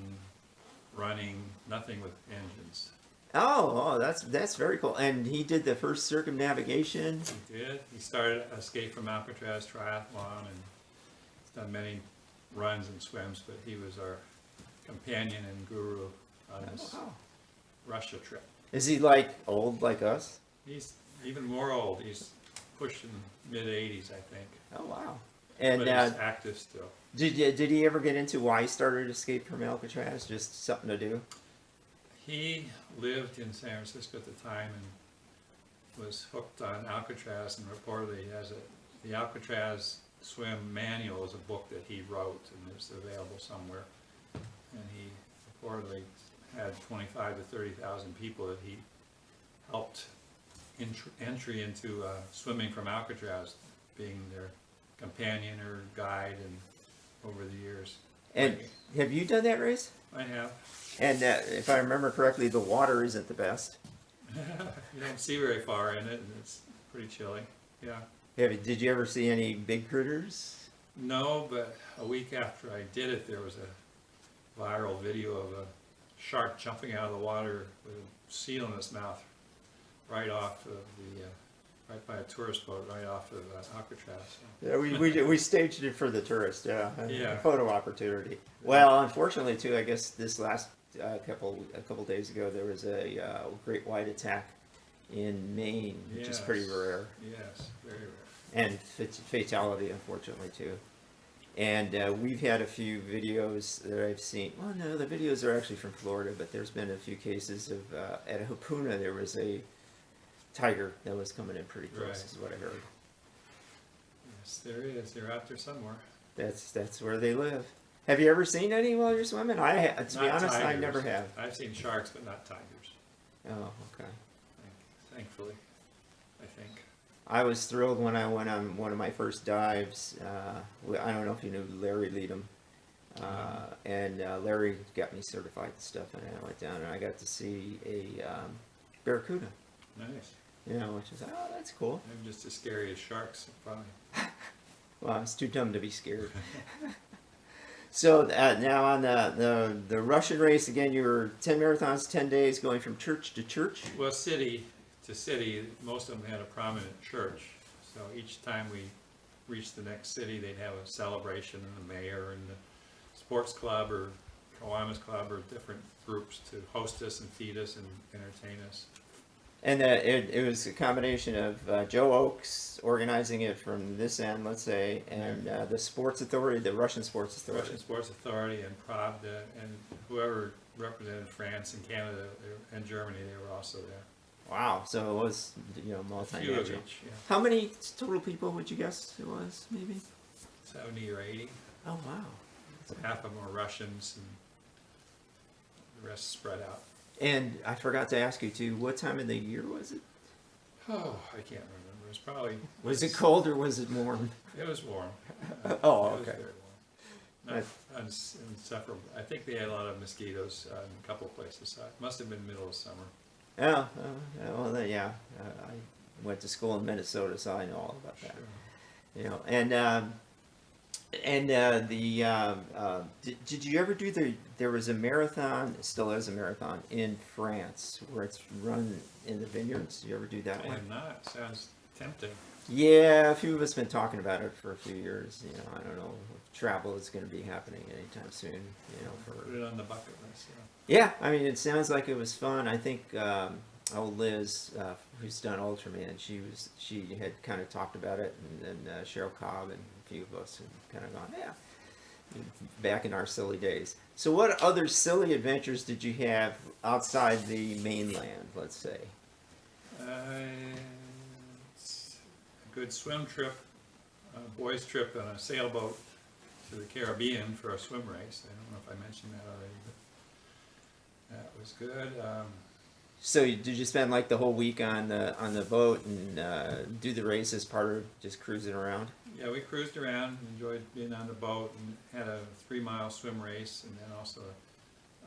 running, nothing with engines. Oh, that's very cool. And he did the first circumnavigation. He did. He started Escape from Alcatraz Triathlon, and he's done many runs and swims, but he was our companion and guru on this Russia trip. Is he like old like us? He's even more old. He's pushing mid-80s, I think. Oh wow! And But he's active still. did he ever get into why he started Escape from Alcatraz? Just something to do? He lived in San Francisco at the time and was hooked on Alcatraz, and reportedly he has the Alcatraz Swim Manual is a book that he wrote, and it's available somewhere. And he reportedly had 25 to 30,000 people that he helped entry into swimming from Alcatraz, being their companion or guide, and over the years. And have you done that race? I have. And if I remember correctly, the water isn't the best. You don't see very far in it, and it's pretty chilly. Yeah. Did you ever see any big critters? No, but a week after I did it, there was a viral video of a shark jumping out of the water with a seal in its mouth, right off of right by a tourist boat, right off of Alcatraz. Yeah, we staged it for the tourist. Yeah, Yeah. A photo opportunity. Well, unfortunately, too, I guess this last a couple days ago, there was a great white attack in Maine, which is pretty rare. Yes, very rare. And fatality, unfortunately, too. And we've had a few videos that I've seen. Well, no, the videos are actually from Florida, but there's been a few cases of at Hapuna there was a tiger that was coming in pretty close, Right. is what I heard. Yes, there is. They're out there somewhere. That's where they live. Have you ever seen any while you're swimming? To be Not honest, I tigers. never have. I've seen sharks, but not tigers. Oh, okay. Thankfully, I think. I was thrilled when I went on one of my first dives. I don't know if you knew Larry Leadham. And Larry got me certified and stuff, and I went down and I got to see a barracuda. Nice. You know, which is, oh, that's cool. I'm just as scary as sharks, probably. Well, I was too dumb to be scared. So now on the Russian race, again, you were 10 marathons, 10 days, going from church to church. Well, city to city, most of them had a prominent church. So each time we reached the next city, they'd have a celebration, and the mayor and the sports club or Kiwanis Club or different groups to host us and feed us and entertain us. And it was a combination of Joe Oakes organizing it from this end, let's say, and the sports authority, the Russian sports The authority. Russian Sports Authority and Pravda and whoever represented France and Canada and Germany, they were also there. Wow, so it was, A few of multinational. each, yeah. How many total people would you guess it was, maybe? 70 or 80. Oh, wow. Half of them were Russians and the rest spread out. And I forgot to ask you, too, what time of the year was it? Oh, I can't remember. It was probably... Was it cold or was it warm? It was warm. Oh, It was okay. very warm. Not insufferable. I think they had a lot of mosquitoes in a couple of places. So it must have been middle of summer. Yeah, well, then, yeah. I went to school in Minnesota, so I know all about that. Sure. You know, did you ever do there was a marathon, it still is a marathon, in France, where it's run in the vineyards? Did you ever do that I one? have not. Sounds tempting. Yeah, a few of us been talking about it for a few years. I don't know if travel is going to be happening anytime soon, Put it on the bucket list. Yeah, I mean, it sounds like it was fun. I think old Liz, who's done Ultraman, she had kind of talked about it, and then Cheryl Cobb and a few of us had kind of gone, yeah, back in our silly days. So what other silly adventures did you have outside the mainland, let's say? It's a good swim trip, a boys' trip on a sailboat to the Caribbean for a swim race. I don't know if I mentioned that already, but that was good. So did you spend like the whole week on the boat and do the race as part of just cruising around? Yeah, we cruised around, enjoyed being on the boat, and had a 3-mile swim race, and then also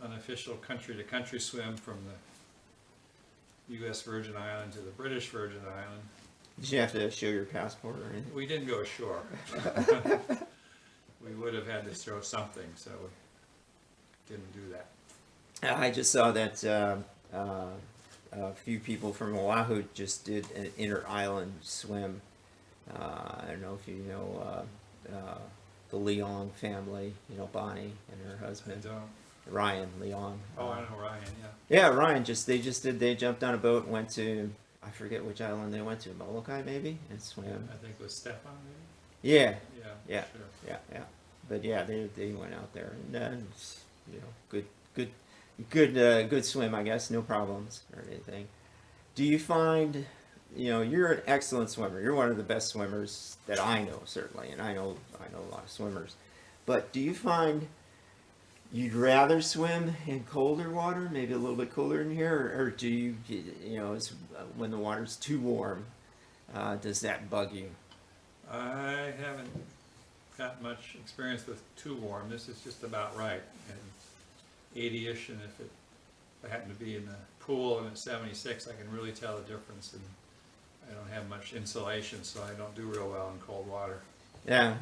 unofficial country-to-country swim from the U.S. Virgin Island to the British Virgin Island. Did you have to show your passport or anything? We didn't go ashore. We would have had to throw something, so we didn't do that. I just saw that a few people from Oahu just did an inter-island swim. I don't know if you know the Leong family, you know, Bonnie and her husband. I don't. Ryan Leong. Oh, I know Ryan, yeah. Yeah, Ryan, they jumped on a boat and went to, I forget which island they went to, Molokai maybe, and swam. I think it was Stefan, maybe? Yeah, Yeah, yeah, sure. yeah. But yeah, they went out there and you know, good swim, I guess, no problems or anything. Do you find, you know, you're an excellent swimmer. You're one of the best swimmers that I know, certainly, and I know a lot of swimmers. But do you find you'd rather swim in colder water, maybe a little bit cooler in here, or do you, you know, when the water's too warm, does that bug you? I haven't got much experience with too warm. This is just about right, and 80-ish, and if I happen to be in the pool and it's 76, I can really tell the difference, and I don't have much insulation, so I don't do real well in cold water. Yeah,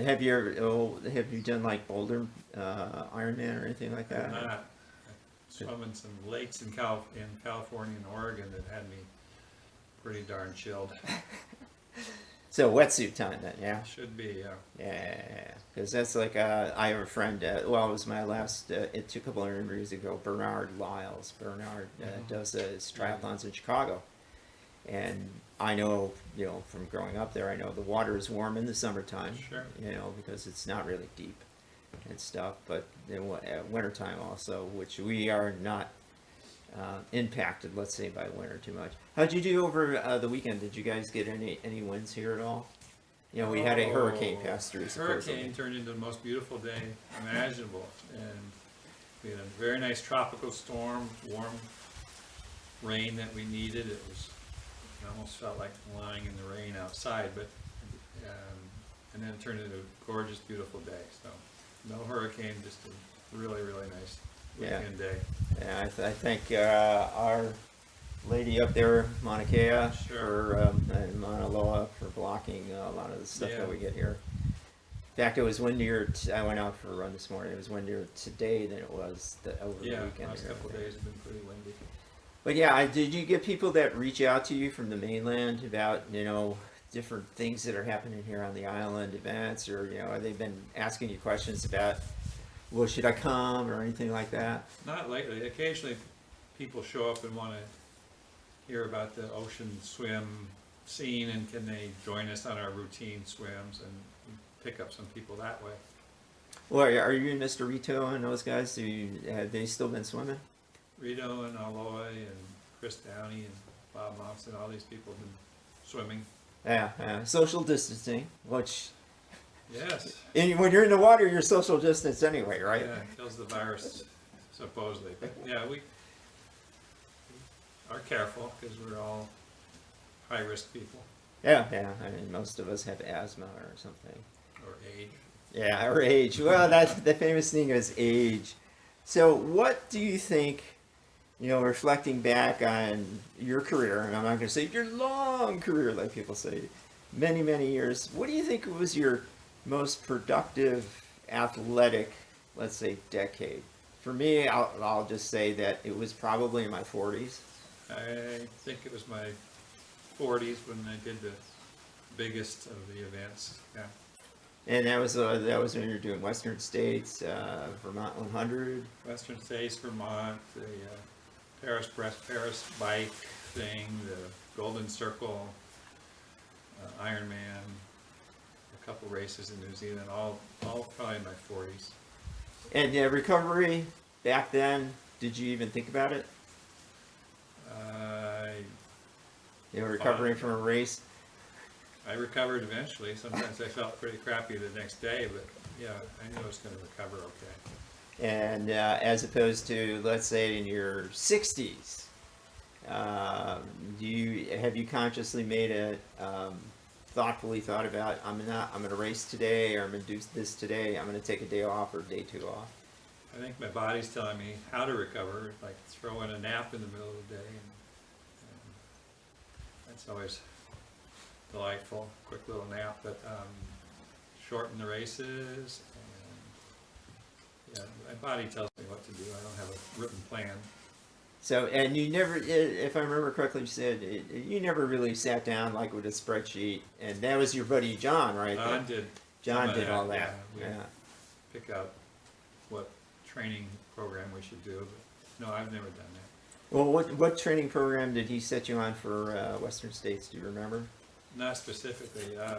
have you done like Boulder, Ironman or anything like that? I'm not. I swum in some lakes in California and Oregon that had me pretty darn chilled. So wetsuit time then, yeah? Should be, yeah. Yeah, because that's like, I have a friend, well, it was my last, it took a couple of interviews ago, Bernard Lyles. Bernard does his triathlons in Chicago. And I know, you know, from growing up there, I know the water is warm in the summertime, Sure. you know, because it's not really deep and stuff, but in wintertime also, which we are not impacted, let's say, by winter too much. How'd you do over the weekend? Did you guys get any winds here at all? You know, we had a hurricane pass through. Hurricane turned into the most beautiful day imaginable, and we had a very nice tropical storm, warm rain that we needed. It almost felt like lying in the rain outside, but and then it turned into a gorgeous, beautiful day. So no hurricane, just a really, really nice weekend day. Yeah, I thank our lady up there, Mauna Kea, Sure. and Mauna Loa for blocking a lot of the stuff that we get here. In fact, it was windier. I went out for a run this morning. It was windier today than it was over the weekend. Yeah, last couple of days have been pretty windy. But yeah, did you get people that reach out to you from the mainland about, you know, different things that are happening here on the island, events, or, you know, have they been asking you questions about, well, should I come or anything like that? Not lately. Occasionally people show up and want to hear about the ocean swim scene, and can they join us on our routine swims, and pick up some people that way. Well, are you and Mr. Rito and those guys, have they still been swimming? Rito and Aloy and Chris Downey and Bob Monson, all these people have been swimming. Yeah, social distancing, which... Yes. And when you're in the water, you're social distance anyway, right? Yeah, it kills the virus, supposedly. But yeah, we are careful because we're all high-risk people. Yeah, I mean, most of us have asthma or something. Or age. Yeah, or age. Well, that's the famous thing is age. So what do you think, you know, reflecting back on your career, and I'm not going to say your long career like people say, many, many years, what do you think was your most productive athletic, let's say, decade? For me, I'll just say that it was probably in my 40s. I think it was my 40s when I did the biggest of the events. Yeah. And that was when you were doing Western States, Vermont 100. Western States, Vermont, the Paris bike thing, the Golden Circle, Ironman, a couple races in New Zealand, all probably in my 40s. And recovery back then, did you even think about it? You know, recovering from a race? I recovered eventually. Sometimes I felt pretty crappy the next day, but yeah, I knew I was going to recover okay. And as opposed to, let's say, in your 60s, have you consciously made a thoughtfully thought about, I'm going to race today, or I'm going to do this today, I'm going to take a day off or day 2 off? I think my body's telling me how to recover, like throw in a nap in the middle of the day, and that's always delightful, quick little nap, but shorten the races, and yeah, my body tells me what to do. I don't have a written plan. So, and you never, if I remember correctly, you said you never really sat down like with a spreadsheet, and that was your buddy John, right? John did all that. Yeah. Pick out what training program we should do, but no, I've never done that. Well, what training program did he set you on for Western States? Do you remember? Not specifically. I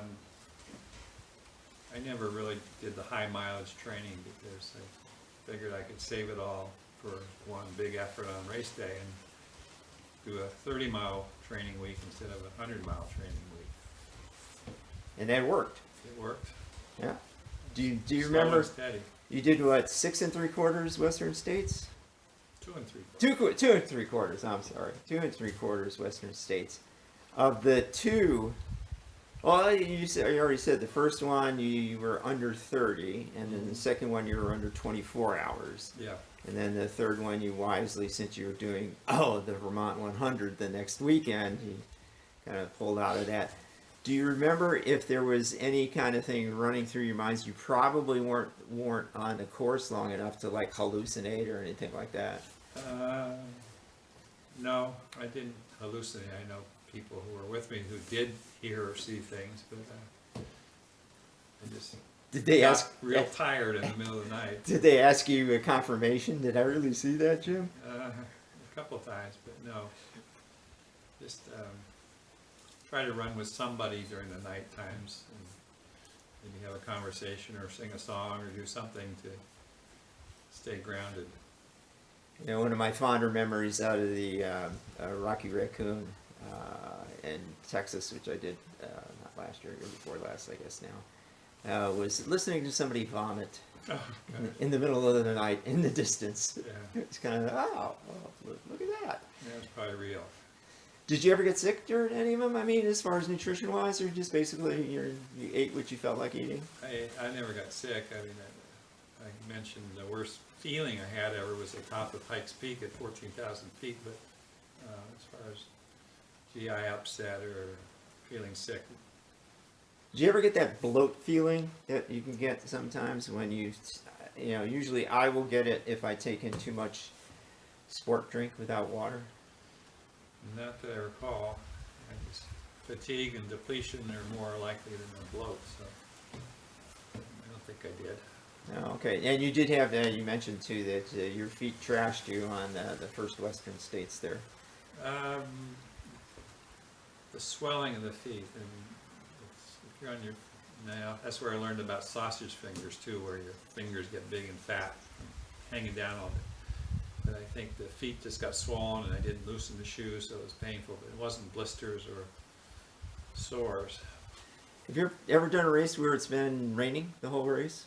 never really did the high mileage training because I figured I could save it all for one big effort on race day and do a 30-mile training week instead of a 100-mile training week. And that worked. It worked. Yeah. Do you Slow remember? and steady. You did what? 6 3/4 Western States. 2 3/4. 2 3/4. I'm sorry. 2 3/4 Western States. Of the two, well, you already said the first one you were under 30, and then the second one you were under 24 hours. Yeah. And then the third one you wisely, since you were doing the Vermont 100 the next weekend, you kind of pulled out of that. Do you remember if there was any kind of thing running through your minds? You probably weren't on the course long enough to like hallucinate or anything like that. No, I didn't hallucinate. I know people who were with me who did hear or see things, but I just Did they got ask? real tired in the middle of the night. Did they ask you a confirmation? Did I really see that, Jim? A couple of times, but no. Just try to run with somebody during the night times and maybe have a conversation or sing a song or do something to stay grounded. You know, one of my fonder memories out of the Rocky Raccoon in Texas, which I did not last year, year before last, I guess now, was listening to somebody vomit in the middle of the night in the distance. Yeah. It's kind of, look at that. Yeah, it's probably real. Did you ever get sick during any of them? I mean, as far as nutrition wise, or just basically you ate what you felt like eating? I never got sick. I mean, I mentioned the worst feeling I had ever was at top of Pikes Peak at 14,000 feet, but as far as GI upset or feeling sick. Did you ever get that bloat feeling that you can get sometimes when you know, usually I will get it if I take in too much sport drink without water? Not that I recall. I just, fatigue and depletion are more likely than a bloat, so I don't think I did. Oh, okay. And you did have, you mentioned too that your feet trashed you on the first Western States there. The swelling of the feet, and if you're on your, now that's where I learned about sausage fingers too, where your fingers get big and fat, and hanging down on it. But I think the feet just got swollen, and I didn't loosen the shoes, so it was painful. But it wasn't blisters or sores. Have you ever done a race where it's been raining the whole race?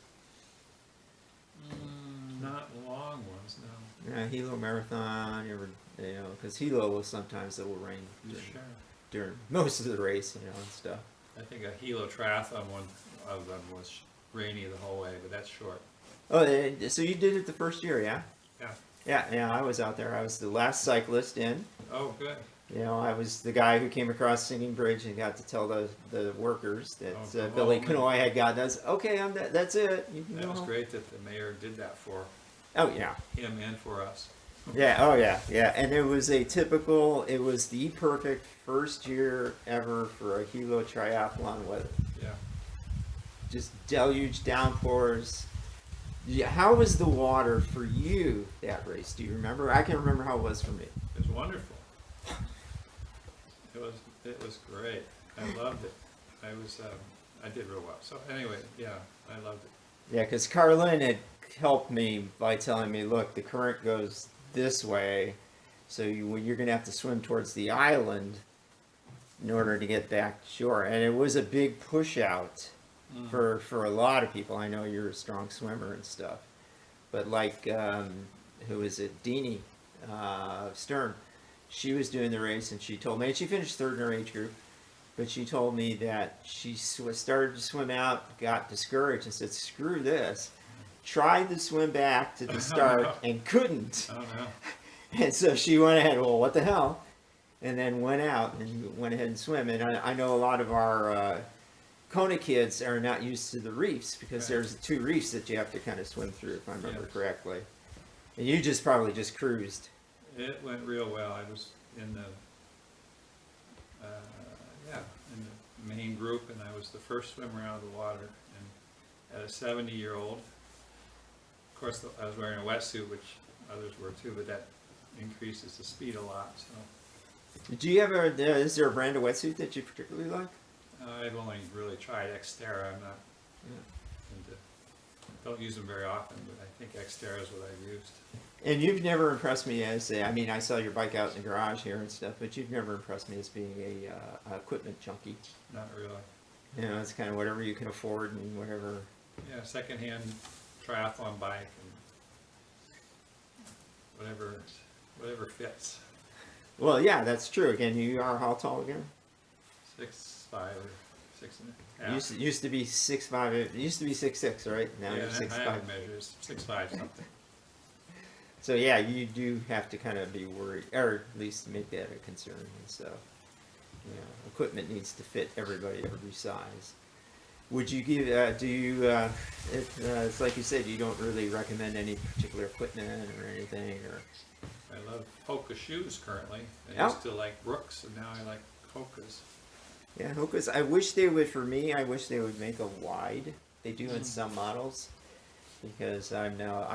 Not long ones, no. Yeah, Hilo Marathon, you know, because Hilo will sometimes it will rain Sure. during most of the race, you know, and stuff. I think a Hilo Triathlon one of them was rainy the whole way, but that's short. Oh, so you did it the first year, yeah? Yeah. Yeah, I was out there. I was the last cyclist in. Oh, good. You know, I was the guy who came across Singing Bridge and got to tell the workers that Billy Canoy had gotten us, okay, that's it. You can That go was home. great that the mayor did that for Oh, yeah. him and for us. Yeah, oh, yeah. And it was it was the perfect first year ever for a Hilo Triathlon weather. Yeah. Just deluge downpours. Yeah, how was the water for you that race? Do you remember? I can remember how it was for me. It was wonderful. It was great. I loved it. I did real well. So anyway, yeah, I loved it. Yeah, because Carlin had helped me by telling me, look, the current goes this way, so you're going to have to swim towards the island in order to get back to shore. And it was a big push out for a lot of people. I know you're a strong swimmer and stuff. But like, who is it? Deanie Stern. She was doing the race, and she told me, and she finished third in her age group, but she told me that she started to swim out, got discouraged, and said, screw this. tried to swim back to the start and couldn't. Oh no. And so she went ahead, well, what the hell? And then went out and went ahead and swim. And I know a lot of our Kona kids are not used to the reefs because Right. there's 2 reefs that you have to kind of swim through, if I remember Yes. correctly. And you just probably just cruised. It went real well. I was in the in the main group, and I was the first swimmer out of the water. And at a 70-year-old, of course, I was wearing a wetsuit, which others were too, but that increases the speed a lot. So Do you ever, is there a brand of wetsuit that you particularly like? I've only really tried Xterra. I'm not into, don't use them very often, but I think Xterra is what I've used. And you've never impressed me as I mean, I saw your bike out in the garage here and stuff, but you've never impressed me as being a equipment junkie. Not really. You know, it's kind of whatever you can afford and whatever. Yeah, secondhand triathlon bike and whatever fits. Well, yeah, that's true. Again, you are how tall again? 6'5" or 6.5. Used to be 6'5". It used to be 6'6", right? Now Yeah, you're 6'5". I have measures 6'5" something. So yeah, you do have to kind of be worried, or at least make that a concern and stuff. You know, equipment needs to fit everybody, every size. Would you give? It's like you said, you don't really recommend any particular equipment or anything, or. I love Hoka shoes currently. I Yeah. used to like Brooks, and now I like Hokas. Yeah, Hoka's. I wish they would. For me, I wish they would make a wide. They do in some models, because I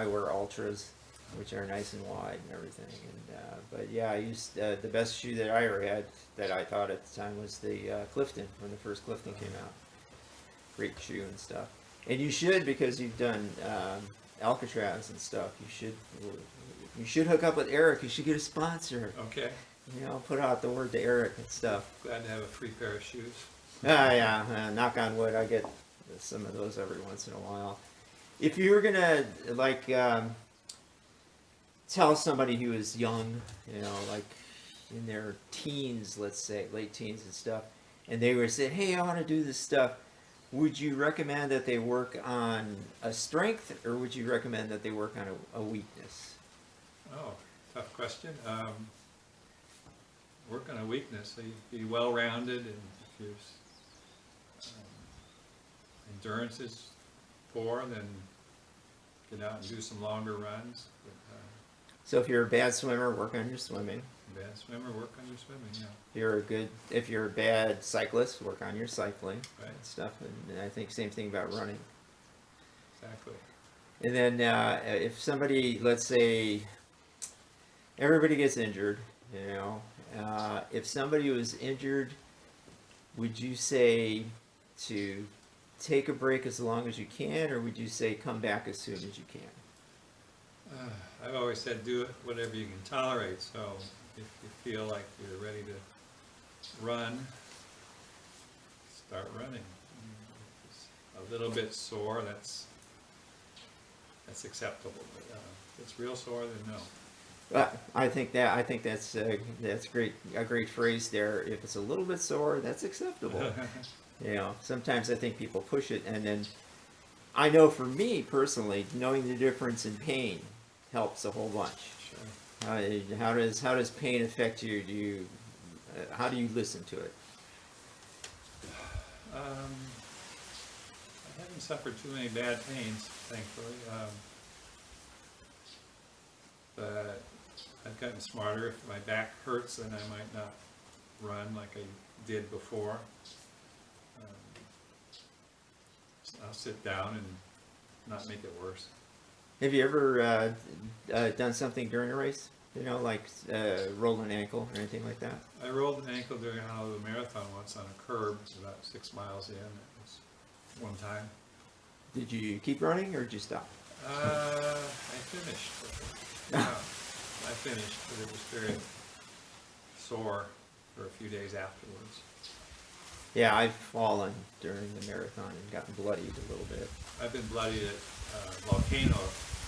wear ultras, which are nice and wide and everything. And but yeah, I used the best shoe that I ever had that I thought at the time was the Clifton, when the first Clifton came out. Great shoe and stuff. And you should, because you've done Alcatraz and stuff. You should hook up with Eric. You should get a sponsor. Okay, You know, put out the word to Eric and stuff. glad to have a free pair of shoes. Yeah, knock on wood, I get some of those every once in a while. If you were gonna like tell somebody who is young, you know, like in their teens, let's say, late teens and stuff, and they were saying, "Hey, I want to do this stuff," would you recommend that they work on a strength, or would you recommend that they work on a weakness? Oh, tough question. Work on a weakness. So you be well-rounded, and if your endurance is poor, then get out and do some longer runs. But, So if you're a bad swimmer, work on your swimming. bad swimmer, work on your swimming. Yeah, If you're a bad cyclist, work on your cycling right. and stuff. And I think same thing about running. Exactly. And then if somebody, let's say, everybody gets injured, you know, if somebody was injured, would you say to take a break as long as you can, or would you say come back as soon as you can? I've always said do it whatever you can tolerate. So if you feel like you're ready to run, start running. If it's a little bit sore, that's acceptable. But if it's real sore, then no. I think that's great. A great phrase there. If it's a little bit sore, that's acceptable. You know, sometimes I think people push it, and then I know for me personally, knowing the difference in pain helps a whole bunch. Sure. How does pain affect you? How do you listen to it? I haven't suffered too many bad pains, thankfully. But I've gotten smarter. If my back hurts, then I might not run like I did before. I'll sit down and not make it worse. Have you ever done something during a race? You know, like rolled an ankle or anything like that? I rolled an ankle during a Honolulu Marathon once on a curb, about 6 miles in. It was one time. Did you keep running or did you stop? I finished. Yeah, I finished, but it was very sore for a few days afterwards. Yeah, I've fallen during the marathon and gotten bloodied a little bit. I've been bloodied at Volcano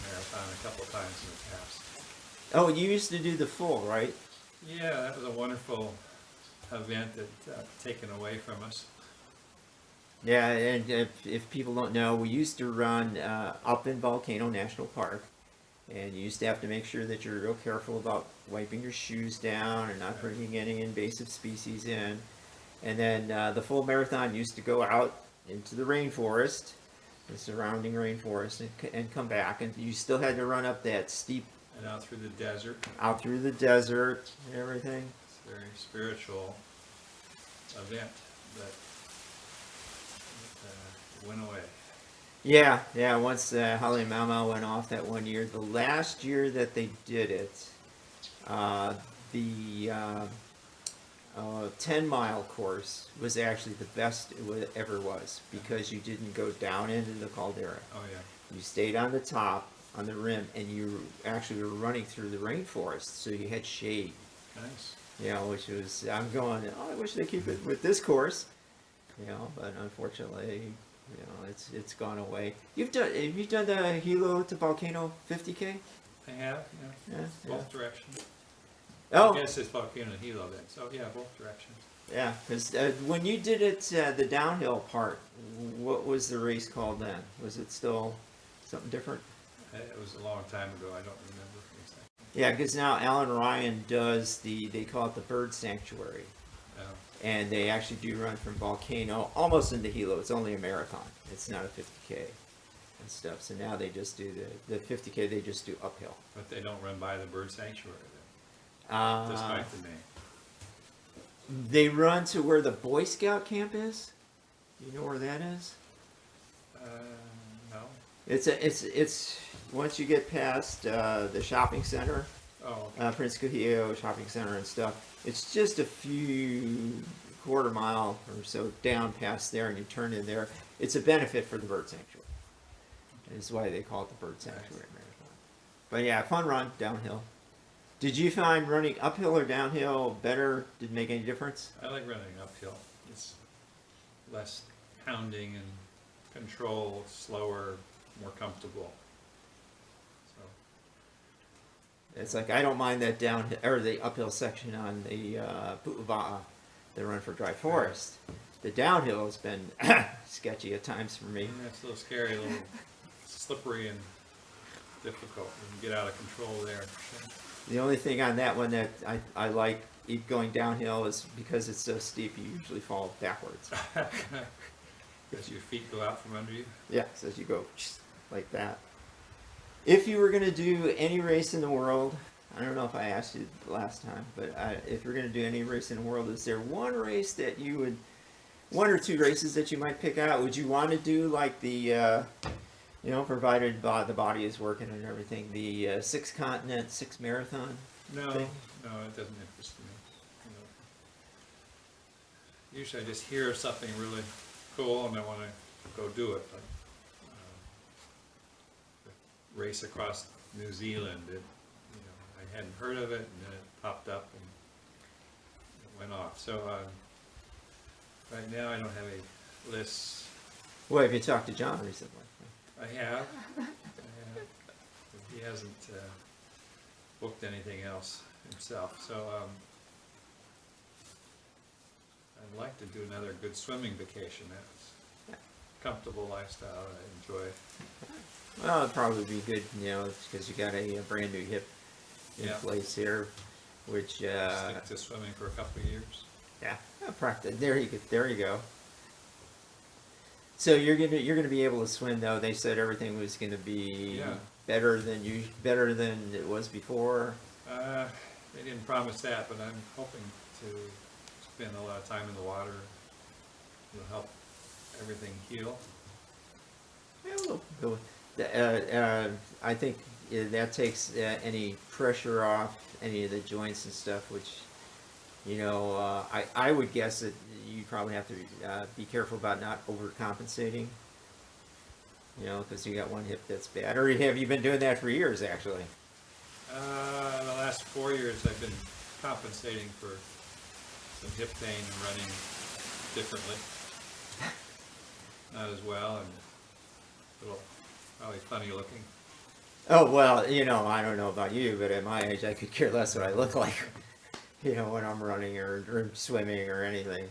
Marathon a couple of times in the past. Oh, you used to do the full, right? Yeah, that was a wonderful event that taken away from us. Yeah, and if people don't know, we used to run up in Volcano National Park, and you used to have to make sure that you're real careful about wiping your shoes down and not bringing any invasive species in. And then the full marathon used to go out into the rainforest, the surrounding rainforest, and come back. And you still had to run up that steep, And out through the desert. out through the desert and everything. It's a very spiritual event that went away. Yeah, yeah. Once Holly Mama went off that one year, the last year that they did it, the 10-mile course was actually the best ever was, because you didn't go down into the caldera. Oh yeah. You stayed on the top, on the rim, and you actually were running through the rainforest, so you had shade. Nice. You know, which was, I'm going, oh, I wish they keep it with this course. You know, but unfortunately, you know, it's gone away. Have you done the Hilo to Volcano 50K? I have, yeah. Yeah. Both directions. Oh. I guess it's Volcano and Hilo then. So yeah, both directions. Yeah, because when you did it, the downhill part, what was the race called then? Was it still something different? It was a long time ago. I don't remember exactly. Yeah, because now Alan Ryan does they call it the Bird Sanctuary. And they actually do run from Volcano almost into Hilo. It's only a marathon. It's not a 50K and stuff. So now they just do the 50K, they just do uphill. But they don't run by the bird sanctuary then, despite the name. They run to where the Boy Scout camp is. You know where that is? No. It's once you get past the shopping center. Oh. Prince Cujillo Shopping Center and stuff. It's just a few quarter mile or so down past there, and you turn in there. It's a benefit for the bird sanctuary. Is why they call it the Bird Sanctuary Marathon. But yeah, fun run downhill. Did you find running uphill or downhill better? Did it make any difference? I like running uphill. It's less pounding and control, slower, more comfortable. It's like, I don't mind that downhill or the uphill section on the Pu'uva'a, the run for dry forest. The downhill has been sketchy at times for me. Yeah, it's a little scary, a little slippery and difficult. You can get out of control there. The only thing on that one that I like going downhill is because it's so steep, you usually fall backwards. Because your feet go out from under you? Yeah, so you go like that. If you were going to do any race in the world, I don't know if I asked you last time, but if you're going to do any race in the world, is there one race that you would, one or two races that you might pick out? Would you want to do like the, you know, provided the body is working and everything, the 6 continent, 6 marathon No, thing? no, it doesn't interest me. You know, usually I just hear something really cool and I want to go do it. But, the race across New Zealand, I hadn't heard of it, and then it popped up and it went off. So right now I don't have a list. Well, have you talked to John recently? I have. But he hasn't booked anything else himself. So I'd like to do another good swimming vacation. That's a comfortable lifestyle I enjoy. Well, it'd probably be good, you know, because you got a brand new hip in place here, which Stick to swimming for a couple of years. yeah, practice. There you go. So you're gonna be able to swim though. They said everything was gonna be better than it was before. They didn't promise that, but I'm hoping to spend a lot of time in the water. It'll help everything heal. Yeah, I think that takes any pressure off any of the joints and stuff, which, you know, I would guess that you probably have to be careful about not overcompensating, you know, because you got one hip that's bad. Or have you been doing that for years, actually? The last 4 years I've been compensating for some hip pain and running differently. Not as well, and a little probably funny looking. Oh, well, you know, I don't know about you, but at my age, I could care less what I look like, you know, when I'm running or swimming or anything.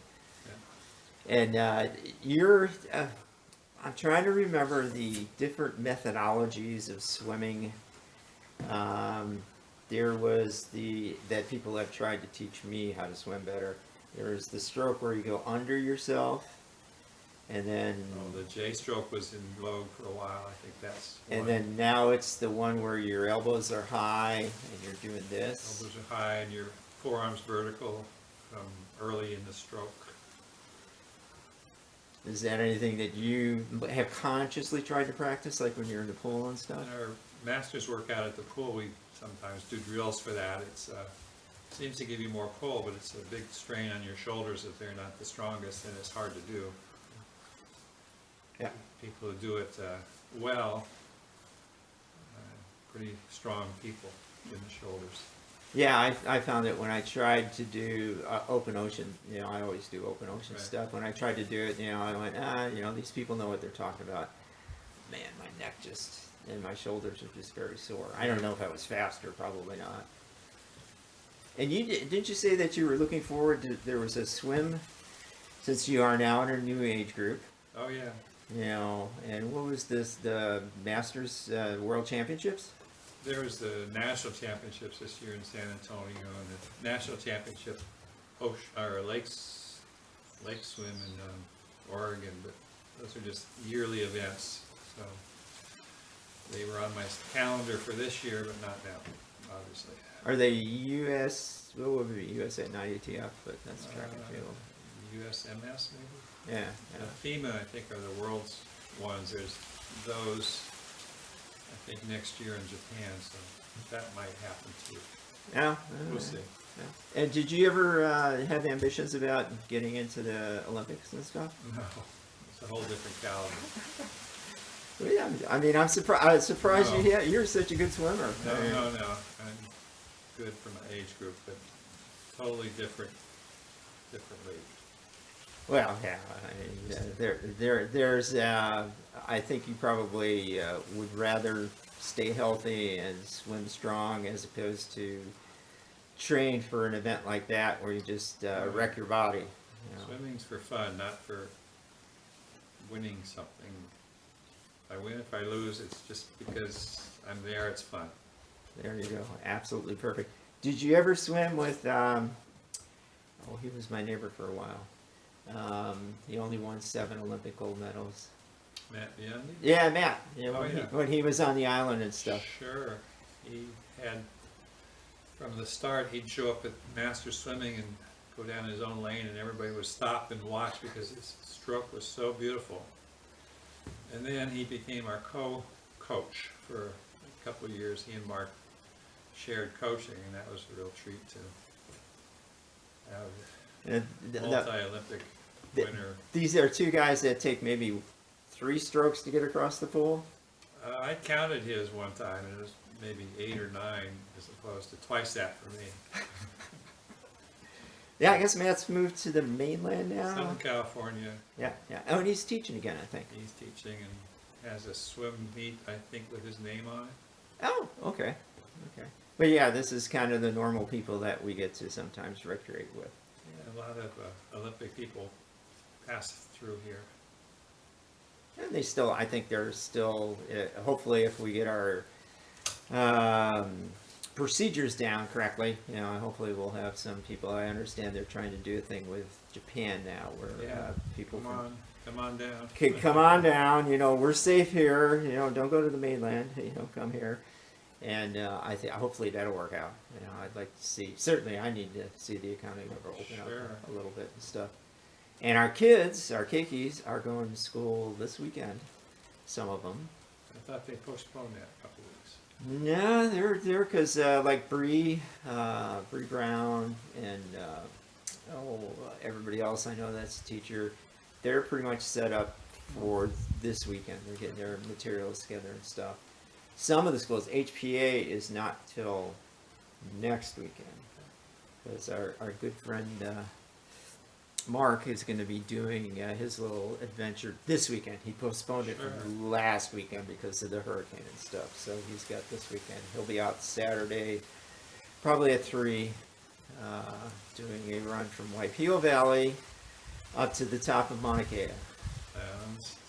And you're, I'm trying to remember the different methodologies of swimming. There was that people have tried to teach me how to swim better. There's the stroke where you go under yourself, and then The J stroke was in vogue for a while. I think that's and one. then now it's the one where your elbows are high and you're doing this. Elbows are high and your forearms vertical from early in the stroke. Is that anything that you have consciously tried to practice, like when you're in the pool and stuff? In our masters workout at the pool, we sometimes do drills for that. It's seems to give you more pull, but it's a big strain on your shoulders if they're not the strongest, and it's hard to do. Yeah. People who do it well, pretty strong people in the shoulders. Yeah, I found that when I tried to do open ocean, I always do open ocean Right. stuff. When I tried to do it, I went, these people know what they're talking about. Man, my neck and my shoulders are just very sore. I don't know if I was faster, probably not. And didn't you say that you were looking forward to, there was a swim, since you are now in a new age group, Oh yeah. and what was this, the Masters World Championships? There was the national championships this year in San Antonio, and the national championship lake swim in Oregon, but those are just yearly events. So they were on my calendar for this year, but not now, obviously. Are they U.S., what would it be, USA, not ATF, but that's track and field. USMS maybe? Yeah, FEMA, I think, are the world's ones. There's those, I think, next year in Japan, so that might happen too. yeah. We'll see. Yeah. And did you ever have ambitions about getting into the Olympics and stuff? No, it's a whole different caliber. Well, yeah, I mean, I'm surprised No. you're such a good swimmer. No, I mean, no, no. I'm good for my age group, but totally different league. Well, yeah, I mean, there's, I think you probably would rather stay healthy and swim strong as opposed to train for an event like that where you just wreck your body. Swimming's for fun, not for winning something. If I win, if I lose, it's just because I'm there, it's fun. There you go, absolutely perfect. Did you ever swim with, he was my neighbor for a while. He only won 7 Olympic gold medals. Matt Biondi? Yeah, Matt. Yeah. When he was on the island and stuff. Sure. He had, from the start, he'd show up at master swimming and go down his own lane, and everybody would stop and watch because his stroke was so beautiful. And then he became our co-coach for a couple of years. He and Mark shared coaching, and that was a real treat to have a multi-Olympic winner. These are 2 guys that take maybe 3 strokes to get across the pool. I counted his one time, and it was maybe 8 or 9 as opposed to twice that for me. Yeah, I guess Matt's moved to the mainland now. Southern California. Yeah. Oh, and he's teaching again, I think. He's teaching and has a swim meet, I think, with his name on it. Oh, okay. But yeah, this is kind of the normal people that we get to sometimes recreate with. Yeah, a lot of Olympic people pass through here. And I think they're still, hopefully if we get our procedures down correctly, hopefully we'll have some people. I understand they're trying to do a thing with Japan now where people Come on down. Okay, come on down, we're safe here, don't go to the mainland, come here. And I think hopefully that'll work out. I'd like to see, certainly I need to see the economy open up a little bit and stuff. And our kids, our keikis, are going to school this weekend, some of them. I thought they postponed that a couple weeks. No, they're because like Bree Brown and everybody else I know that's a teacher, they're pretty much set up for this weekend. They're getting their materials together and stuff. Some of the schools, HPA is not till next weekend. Because our good friend Mark is going to be doing his little adventure this weekend. He postponed it from last weekend because of the hurricane and stuff. So he's got this weekend. He'll be out Saturday, probably at 3, doing a run from Waipio Valley up to the top of Mauna Kea.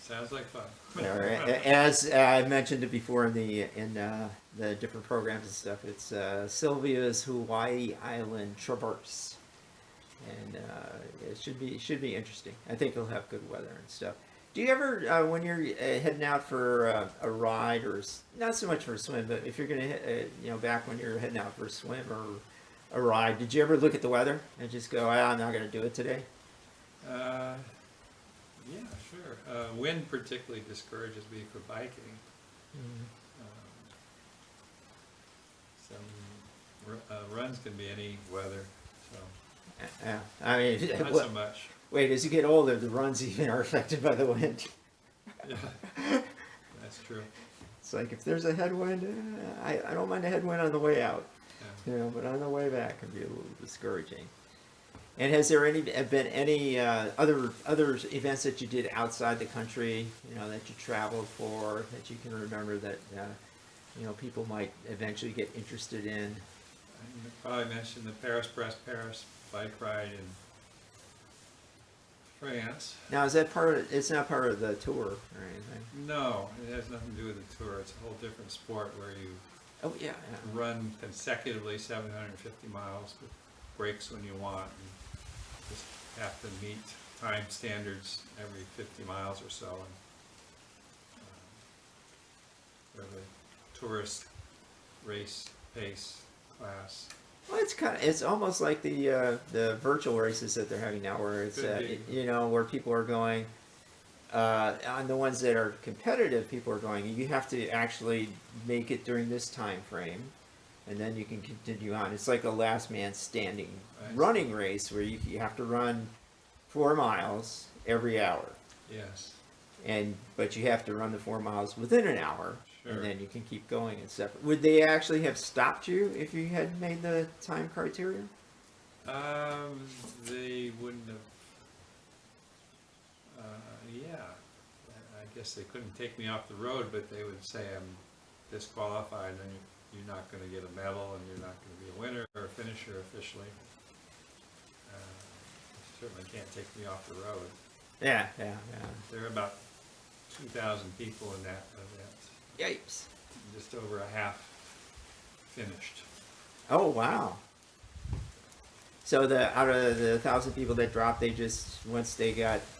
Sounds like fun. All right. As I mentioned it before in the different programs and stuff, it's Sylvia's Hawaii Island Traverse, and it should be interesting. I think you'll have good weather and stuff. Do you ever, when you're heading out for a ride, or not so much for a swim, but if you're gonna, back when you're heading out for a swim or a ride, did you ever look at the weather and just go, I'm not gonna do it today? Yeah, sure. Wind particularly discourages me for biking. Some runs can be any weather, so I mean, not so much. Wait, as you get older, the runs even are affected by the wind. Yeah, that's true. It's like if there's a headwind, I don't mind a headwind on the way out, Yeah. but on the way back it can be a little discouraging. And has there been any other events that you did outside the country, that you traveled for, that you can remember that people might eventually get interested in? I probably mentioned the Paris-Brest Paris bike ride in France. Now, is that it's not part of the tour or anything? No, it has nothing to do with the tour. It's a whole different sport where you run consecutively 750 miles with breaks when you want. And just have to meet time standards every 50 miles or so. And for the tourist race pace class. Well, it's almost like the virtual races that they're having now, where it's where people are going on the ones that are competitive. People are going. You have to actually make it during this time frame, and then you can continue on. It's like a last man standing running race where you have to run 4 miles every hour. Yes. But you have to run the 4 miles within an hour. Sure. And then you can keep going and stuff. Would they actually have stopped you if you had made the time criteria? They wouldn't have. Yeah, I guess they couldn't take me off the road, but they would say I'm disqualified, and you're not going to get a medal, and you're not going to be a winner or a finisher officially. Certainly can't take me off the road. Yeah. There are about 2,000 people in that event. Yikes. Just over a half finished. Oh, wow. So out of the 1,000 people that dropped, they just, once they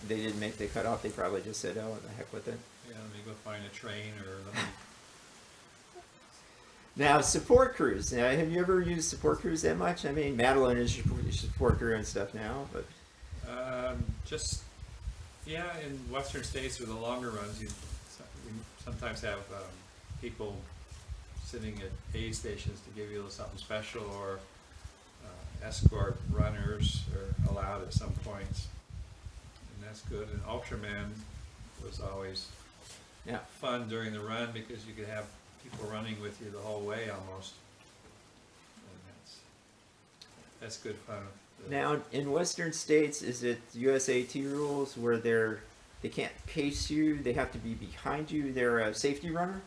didn't make the cutoff, they probably just said, oh, the heck with it. Yeah, let me go find a train or let me. Now, support crews. Now, have you ever used support crews that much? I mean, Madeline is your support crew and stuff now, but. In western states with the longer runs, you sometimes have people sitting at aid stations to give you a little something special, or escort runners are allowed at some points, and that's good. And Ultraman was always fun during the run because you could have people running with you the whole way almost, and that's good fun. Now, in western states, is it USAT rules where they can't pace you, they have to be behind you, they're a safety runner?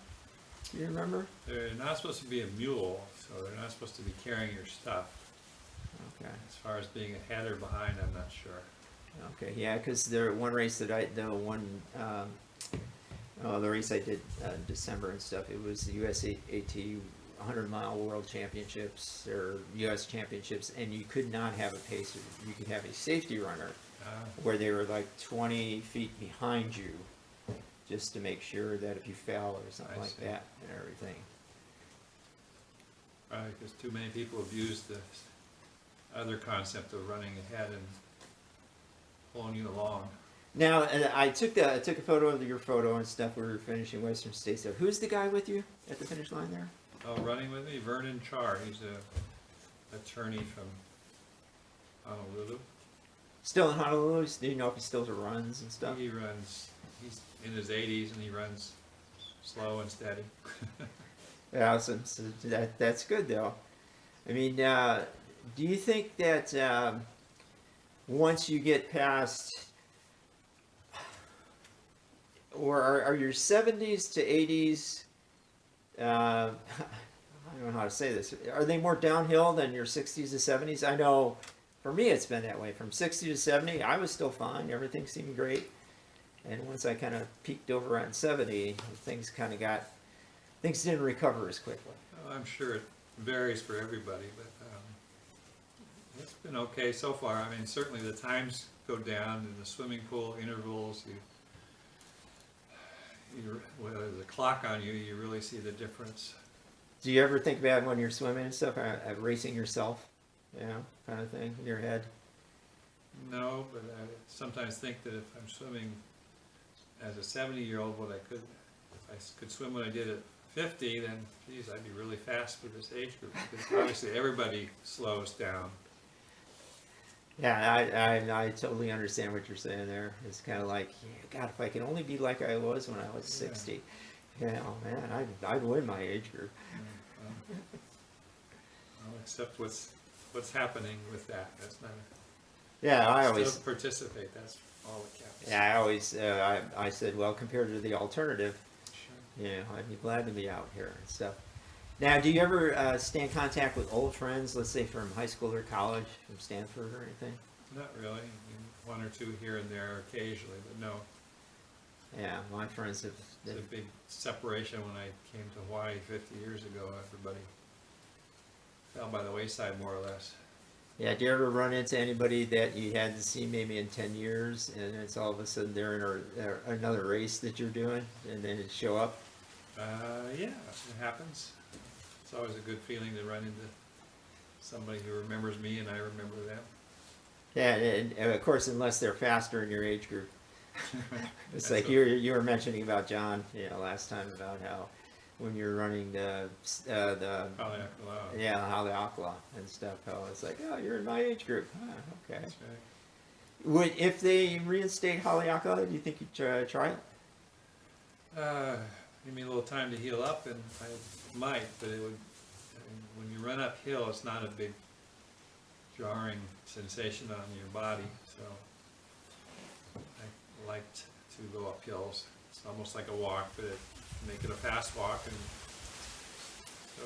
Do you remember? They're not supposed to be a mule, so they're not supposed to be carrying your stuff. Okay. As far as being ahead or behind, I'm not sure. Okay, yeah, because the one race that the race I did in December and stuff, it was the USAT 100-mile World Championships or U.S. Championships, and you could not have a pacer. You could have a safety runner where they were like 20 feet behind you, just to make sure that if you fell or something like that and everything. Right, because too many people have used the other concept of running ahead and pulling you along. Now, I took a photo of your photo and stuff. We were finishing Western States there. Who's the guy with you at the finish line there? Oh, running with me, Vernon Char. He's a attorney from Honolulu. Still in Honolulu? Do you know if he still runs and stuff? He runs. He's in his 80s and he runs slow and steady. Yeah, so that's good though. I mean, do you think that once you get past, or are your 70s to 80s, I don't know how to say this, are they more downhill than your 60s to 70s? I know for me, it's been that way. From 60 to 70, I was still fine. Everything seemed great. And once I kind of peaked over on 70, things didn't recover as quickly. Well, I'm sure it varies for everybody, but it's been okay so far. I mean, certainly the times go down in the swimming pool intervals. With a clock on you, you really see the difference. Do you ever think about when you're swimming and stuff, racing yourself, kind of thing in your head? No, but I sometimes think that if I'm swimming as a 70-year-old, if I could swim what I did at 50, then geez, I'd be really fast for this age group, because obviously everybody slows down. Yeah, I totally understand what you're saying there. It's kind of like, God, if I could only be like I was when I was 60, man, I'd win my age group. I'll accept what's happening with that. That's not. I always still participate. That's all that counts. Yeah, I always I said, well, compared to the alternative, Sure. I'd be glad to be out here and stuff. Now, do you ever stay in contact with old friends, let's say from high school or college, from Stanford or anything? Not really. I mean, one or two here and there occasionally, but no. Yeah, my friends have. It's a big separation when I came to Hawaii 50 years ago. Everybody fell by the wayside, more or less. Yeah, do you ever run into anybody that you hadn't seen maybe in 10 years, and it's all of a sudden they're in another race that you're doing, and then it show up? Yeah, it happens. It's always a good feeling to run into somebody who remembers me and I remember them. Yeah, and of course, unless they're faster in your age group. It's like you were mentioning about John, last time, about how when you're running the Haleakala and stuff, how it's like, oh, you're in my age group. Okay. That's right. If they reinstate Haleakala, do you think you'd try it? Give me a little time to heal up, and I might, but it would. I mean, when you run uphill, it's not a big jarring sensation on your body, so I liked to go up hills. It's almost like a walk, but make it a fast walk, and so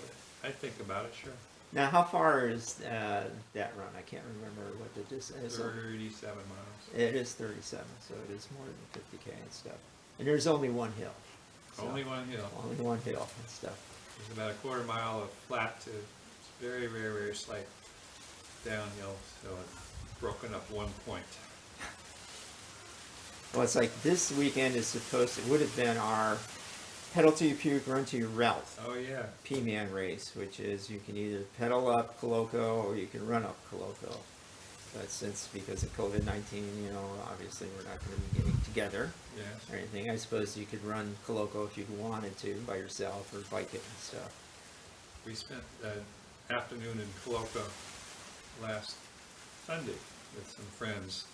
I think about it, sure. Now, how far is that run? I can't remember what the distance is. 37 miles. It is 37, so it is more than 50K and stuff. And there's only one hill. So Only one hill. Only one hill and stuff. There's about a quarter mile of flat to very, very, very slight downhill, so it's broken up one point. Well, it's like this weekend is would have been our pedal to your puke, run to your route. Oh yeah. P-Man race, which is you can either pedal up Coloco or you can run up Coloco. But since because of COVID-19, obviously we're not going to be getting together or anything. I suppose you could run Coloco if you wanted to by yourself or bike it and stuff. We spent the afternoon in Coloco last Sunday with some friends,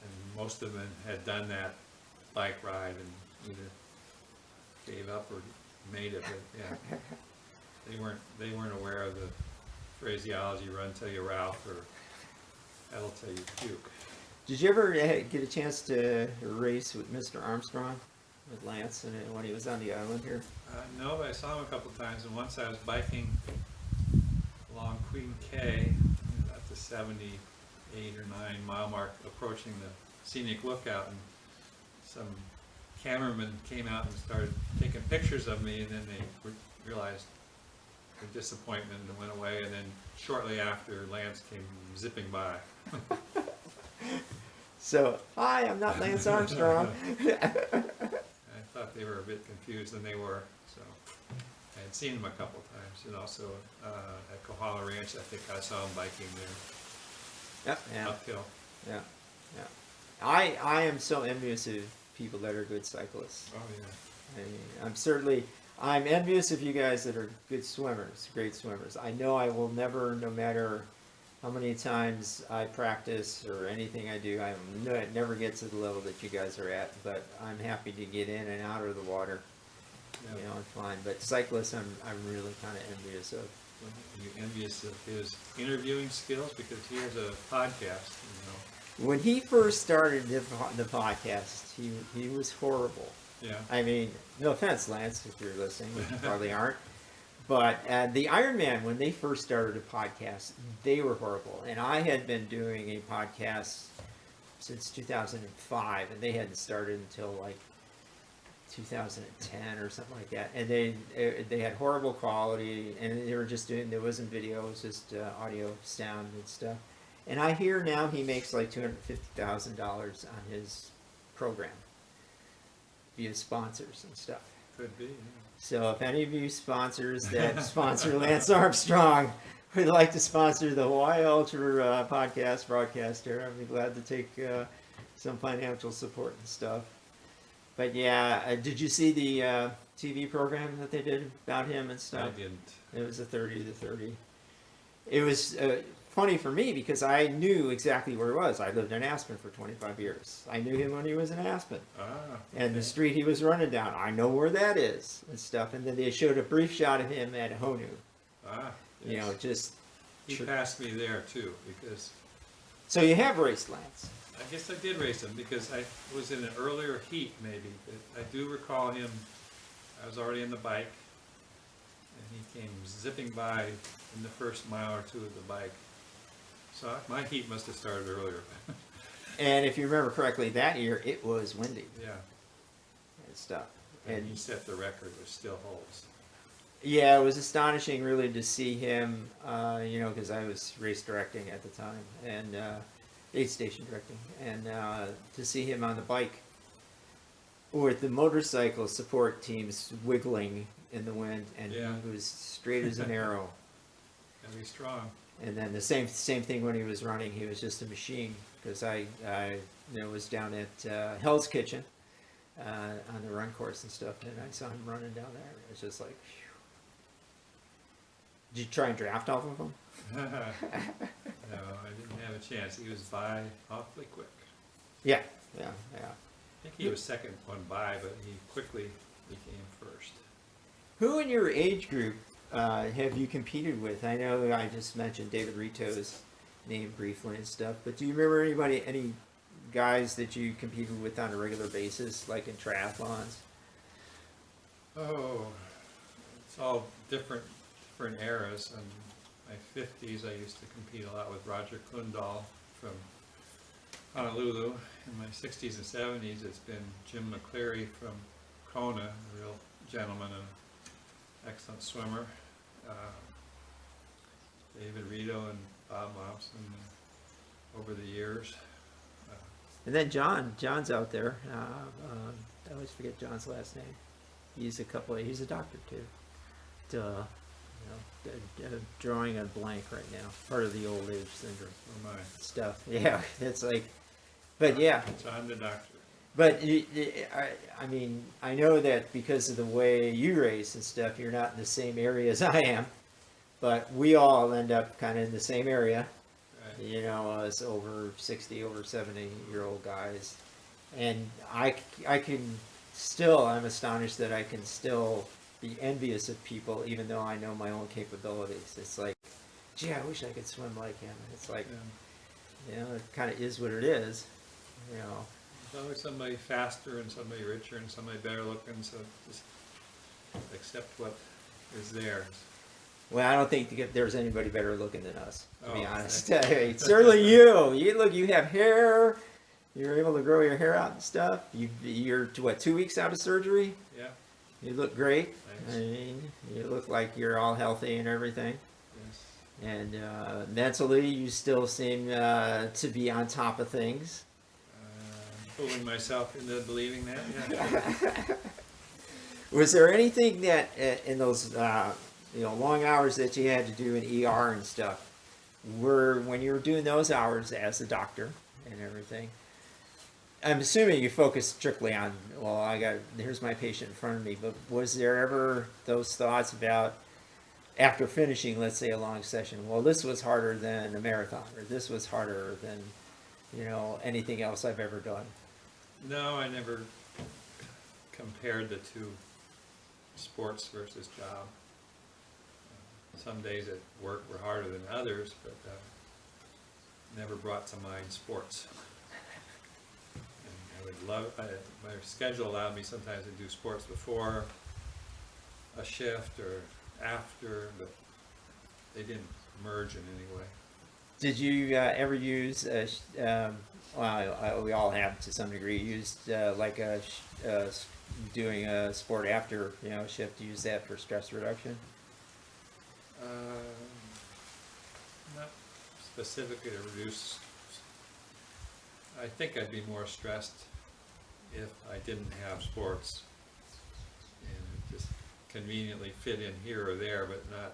and most of them had done that bike ride and either gave up or made it, but yeah, they weren't aware of the phraseology "run till you ralph" or "pedal till you puke." Did you ever get a chance to race with Mr. Armstrong, with Lance, when he was on the island here? No, but I saw him a couple times, and once I was biking along Queen K at the 78 or 9 mile mark, approaching the scenic lookout, and some cameramen came out and started taking pictures of me, and then they realized their disappointment and went away, and then shortly after, Lance came zipping by. So, hi, I'm not Lance Armstrong. I thought they were a bit confused, and they were, so I had seen him a couple times, and also at Kohala Ranch, I think I saw him biking there. Yeah. Uphill. Yeah. I am so envious of people that are good cyclists. Oh yeah. I'm envious of you guys that are good swimmers, great swimmers. I know I will never, no matter how many times I practice or anything I do, it never gets to the level that you guys are at, but I'm happy to get in and out of the water, and fine. But cyclists, I'm really kind of envious of. Are you envious of his interviewing skills? Because he has a podcast, When he first started the podcast, he was horrible. Yeah. I mean, no offense, Lance, if you're listening, you probably aren't. But the Ironman, when they first started a podcast, they were horrible. And I had been doing a podcast since 2005, and they hadn't started until like 2010 or something like that. And they had horrible quality, and they were just doing, there wasn't video, it was just audio, sound, and stuff. And I hear now he makes like $250,000 on his program via sponsors and stuff. Could be. Yeah. So if any of you sponsors that sponsor Lance Armstrong would like to sponsor the Hawaii Ultra podcast broadcaster, I'd be glad to take some financial support and stuff. But yeah, did you see the TV program that they did about him and stuff? I didn't. It was a 30 to 30. It was funny for me because I knew exactly where he was. I lived in Aspen for 25 years. I knew him when he was in Aspen. And the street he was running down, I know where that is and stuff. And then they showed a brief shot of him at Honu. Yes. You know, just... He passed me there too, because... So you have raced Lance. I guess I did race him because I was in an earlier heat maybe, but I do recall him, I was already in the bike, and he came zipping by in the first mile or two of the bike. So my heat must have started earlier. And if you remember correctly, that year it was windy. Yeah. And stuff. And he set the record, which still holds. Yeah, it was astonishing really to see him, you know, because I was race directing at the time, and aid station directing, and to see him on the bike with the motorcycle support teams wiggling in the wind, and he was straight as an arrow. And he's strong. And then the same thing when he was running, he was just a machine, because I you know, was down at Hell's Kitchen on the run course and stuff, and I saw him running down there. It was just like, phew. Did you try and draft off of him? No, I didn't have a chance. He was by awfully quick. Yeah. I think he was second one by, but he quickly became first. Who in your age group have you competed with? I know I just mentioned David Rito's name briefly and stuff, but do you remember any guys that you competed with on a regular basis, like in triathlons? Oh, it's all different eras. In my 50s, I used to compete a lot with Roger Kundal from Honolulu. In my 60s and 70s, it's been Jim McCleary from Kona, a real gentleman and excellent swimmer. David Rito and Bob Lobson over the years. And then John's out there. I always forget John's last name. He's a doctor too. You know, drawing a blank right now. Part of the old age syndrome. Oh my. Stuff. Yeah, it's like, but yeah. John the doctor. But I mean, I know that because of the way you race and stuff, you're not in the same area as I am. But we all end up kind of in the same area. Right. You know, us over 60, over 70-year-old guys. And I can still, I'm astonished that I can still be envious of people, even though I know my own capabilities. It's like, gee, I wish I could swim like him. It's like, you know, it kind of is what it is. You know. There's always somebody faster and somebody richer and somebody better looking, so just accept what is theirs. Well, I don't think there's anybody better looking than us, to be honest. Okay. Certainly you. You have hair. You're able to grow your hair out and stuff. You're, what, 2 weeks out of surgery? Yeah. You look great. Thanks. I mean, you look like you're all healthy and everything. Yes. And mentally, you still seem to be on top of things. Fooling myself into believing that, yeah. Was there anything that in those long hours that you had to do in ER and stuff, when you were doing those hours as a doctor and everything, I'm assuming you focused strictly on, here's my patient in front of me, but was there ever those thoughts about, after finishing, let's say, a long session, well, this was harder than a marathon, or this was harder than, anything else I've ever done? No, I never compared the two, sports versus job. Some days at work were harder than others, but never brought to mind sports. And I would love, my schedule allowed me sometimes to do sports before a shift or after, but they didn't merge in any way. Did you ever use, well, we all have to some degree, used like doing a sport after, shift, use that for stress reduction? Not specifically to reduce. I think I'd be more stressed if I didn't have sports and just conveniently fit in here or there, but not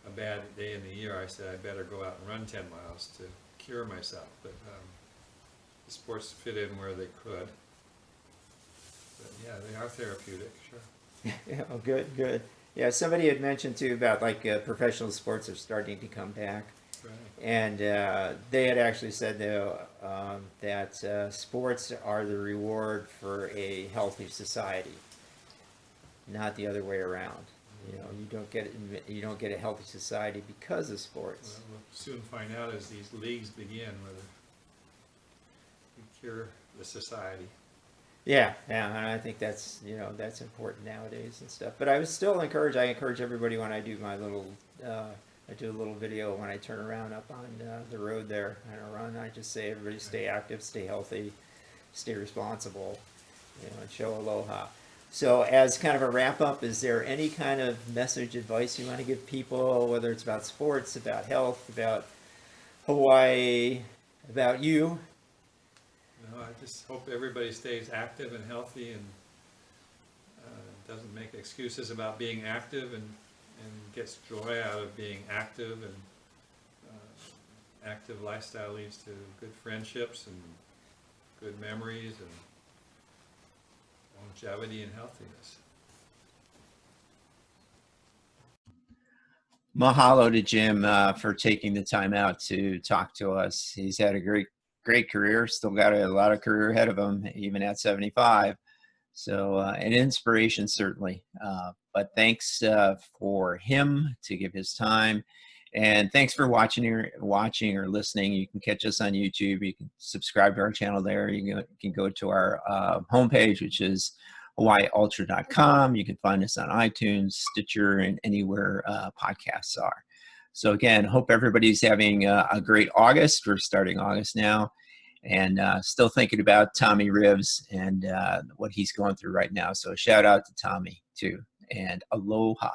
a bad day in the year. I said I better go out and run 10 miles to cure myself, but the sports fit in where they could. But yeah, they are therapeutic, sure. Yeah, oh, good. Yeah, somebody had mentioned too about like professional sports are starting to come back. Right. And they had actually said though that sports are the reward for a healthy society, not the other way around. You don't get a healthy society because of sports. Well, we'll soon find out as these leagues begin whether we cure the society. Yeah, and I think that's that's important nowadays and stuff. But I was still encouraged. I encourage everybody when I do my little, I do a little video when I turn around up on the road there and I run. I just say everybody stay active, stay healthy, stay responsible, and show aloha. So as kind of a wrap up, is there any kind of message, advice you want to give people, whether it's about sports, about health, about Hawaii, about you? No, I just hope everybody stays active and healthy and doesn't make excuses about being active and gets joy out of being active, and active lifestyle leads to good friendships and good memories and longevity and healthiness. Mahalo to Jim for taking the time out to talk to us. He's had a great career, still got a lot of career ahead of him, even at 75. So an inspiration, certainly. But thanks for him to give his time. And thanks for watching or listening. You can catch us on YouTube. You can subscribe to our channel there. You can go to our homepage, which is hawaiiultra.com. You can find us on iTunes, Stitcher, and anywhere podcasts are. So again, hope everybody's having a great August. We're starting August now. And still thinking about Tommy Rivs and what he's going through right now. So a shout out to Tommy too. And aloha.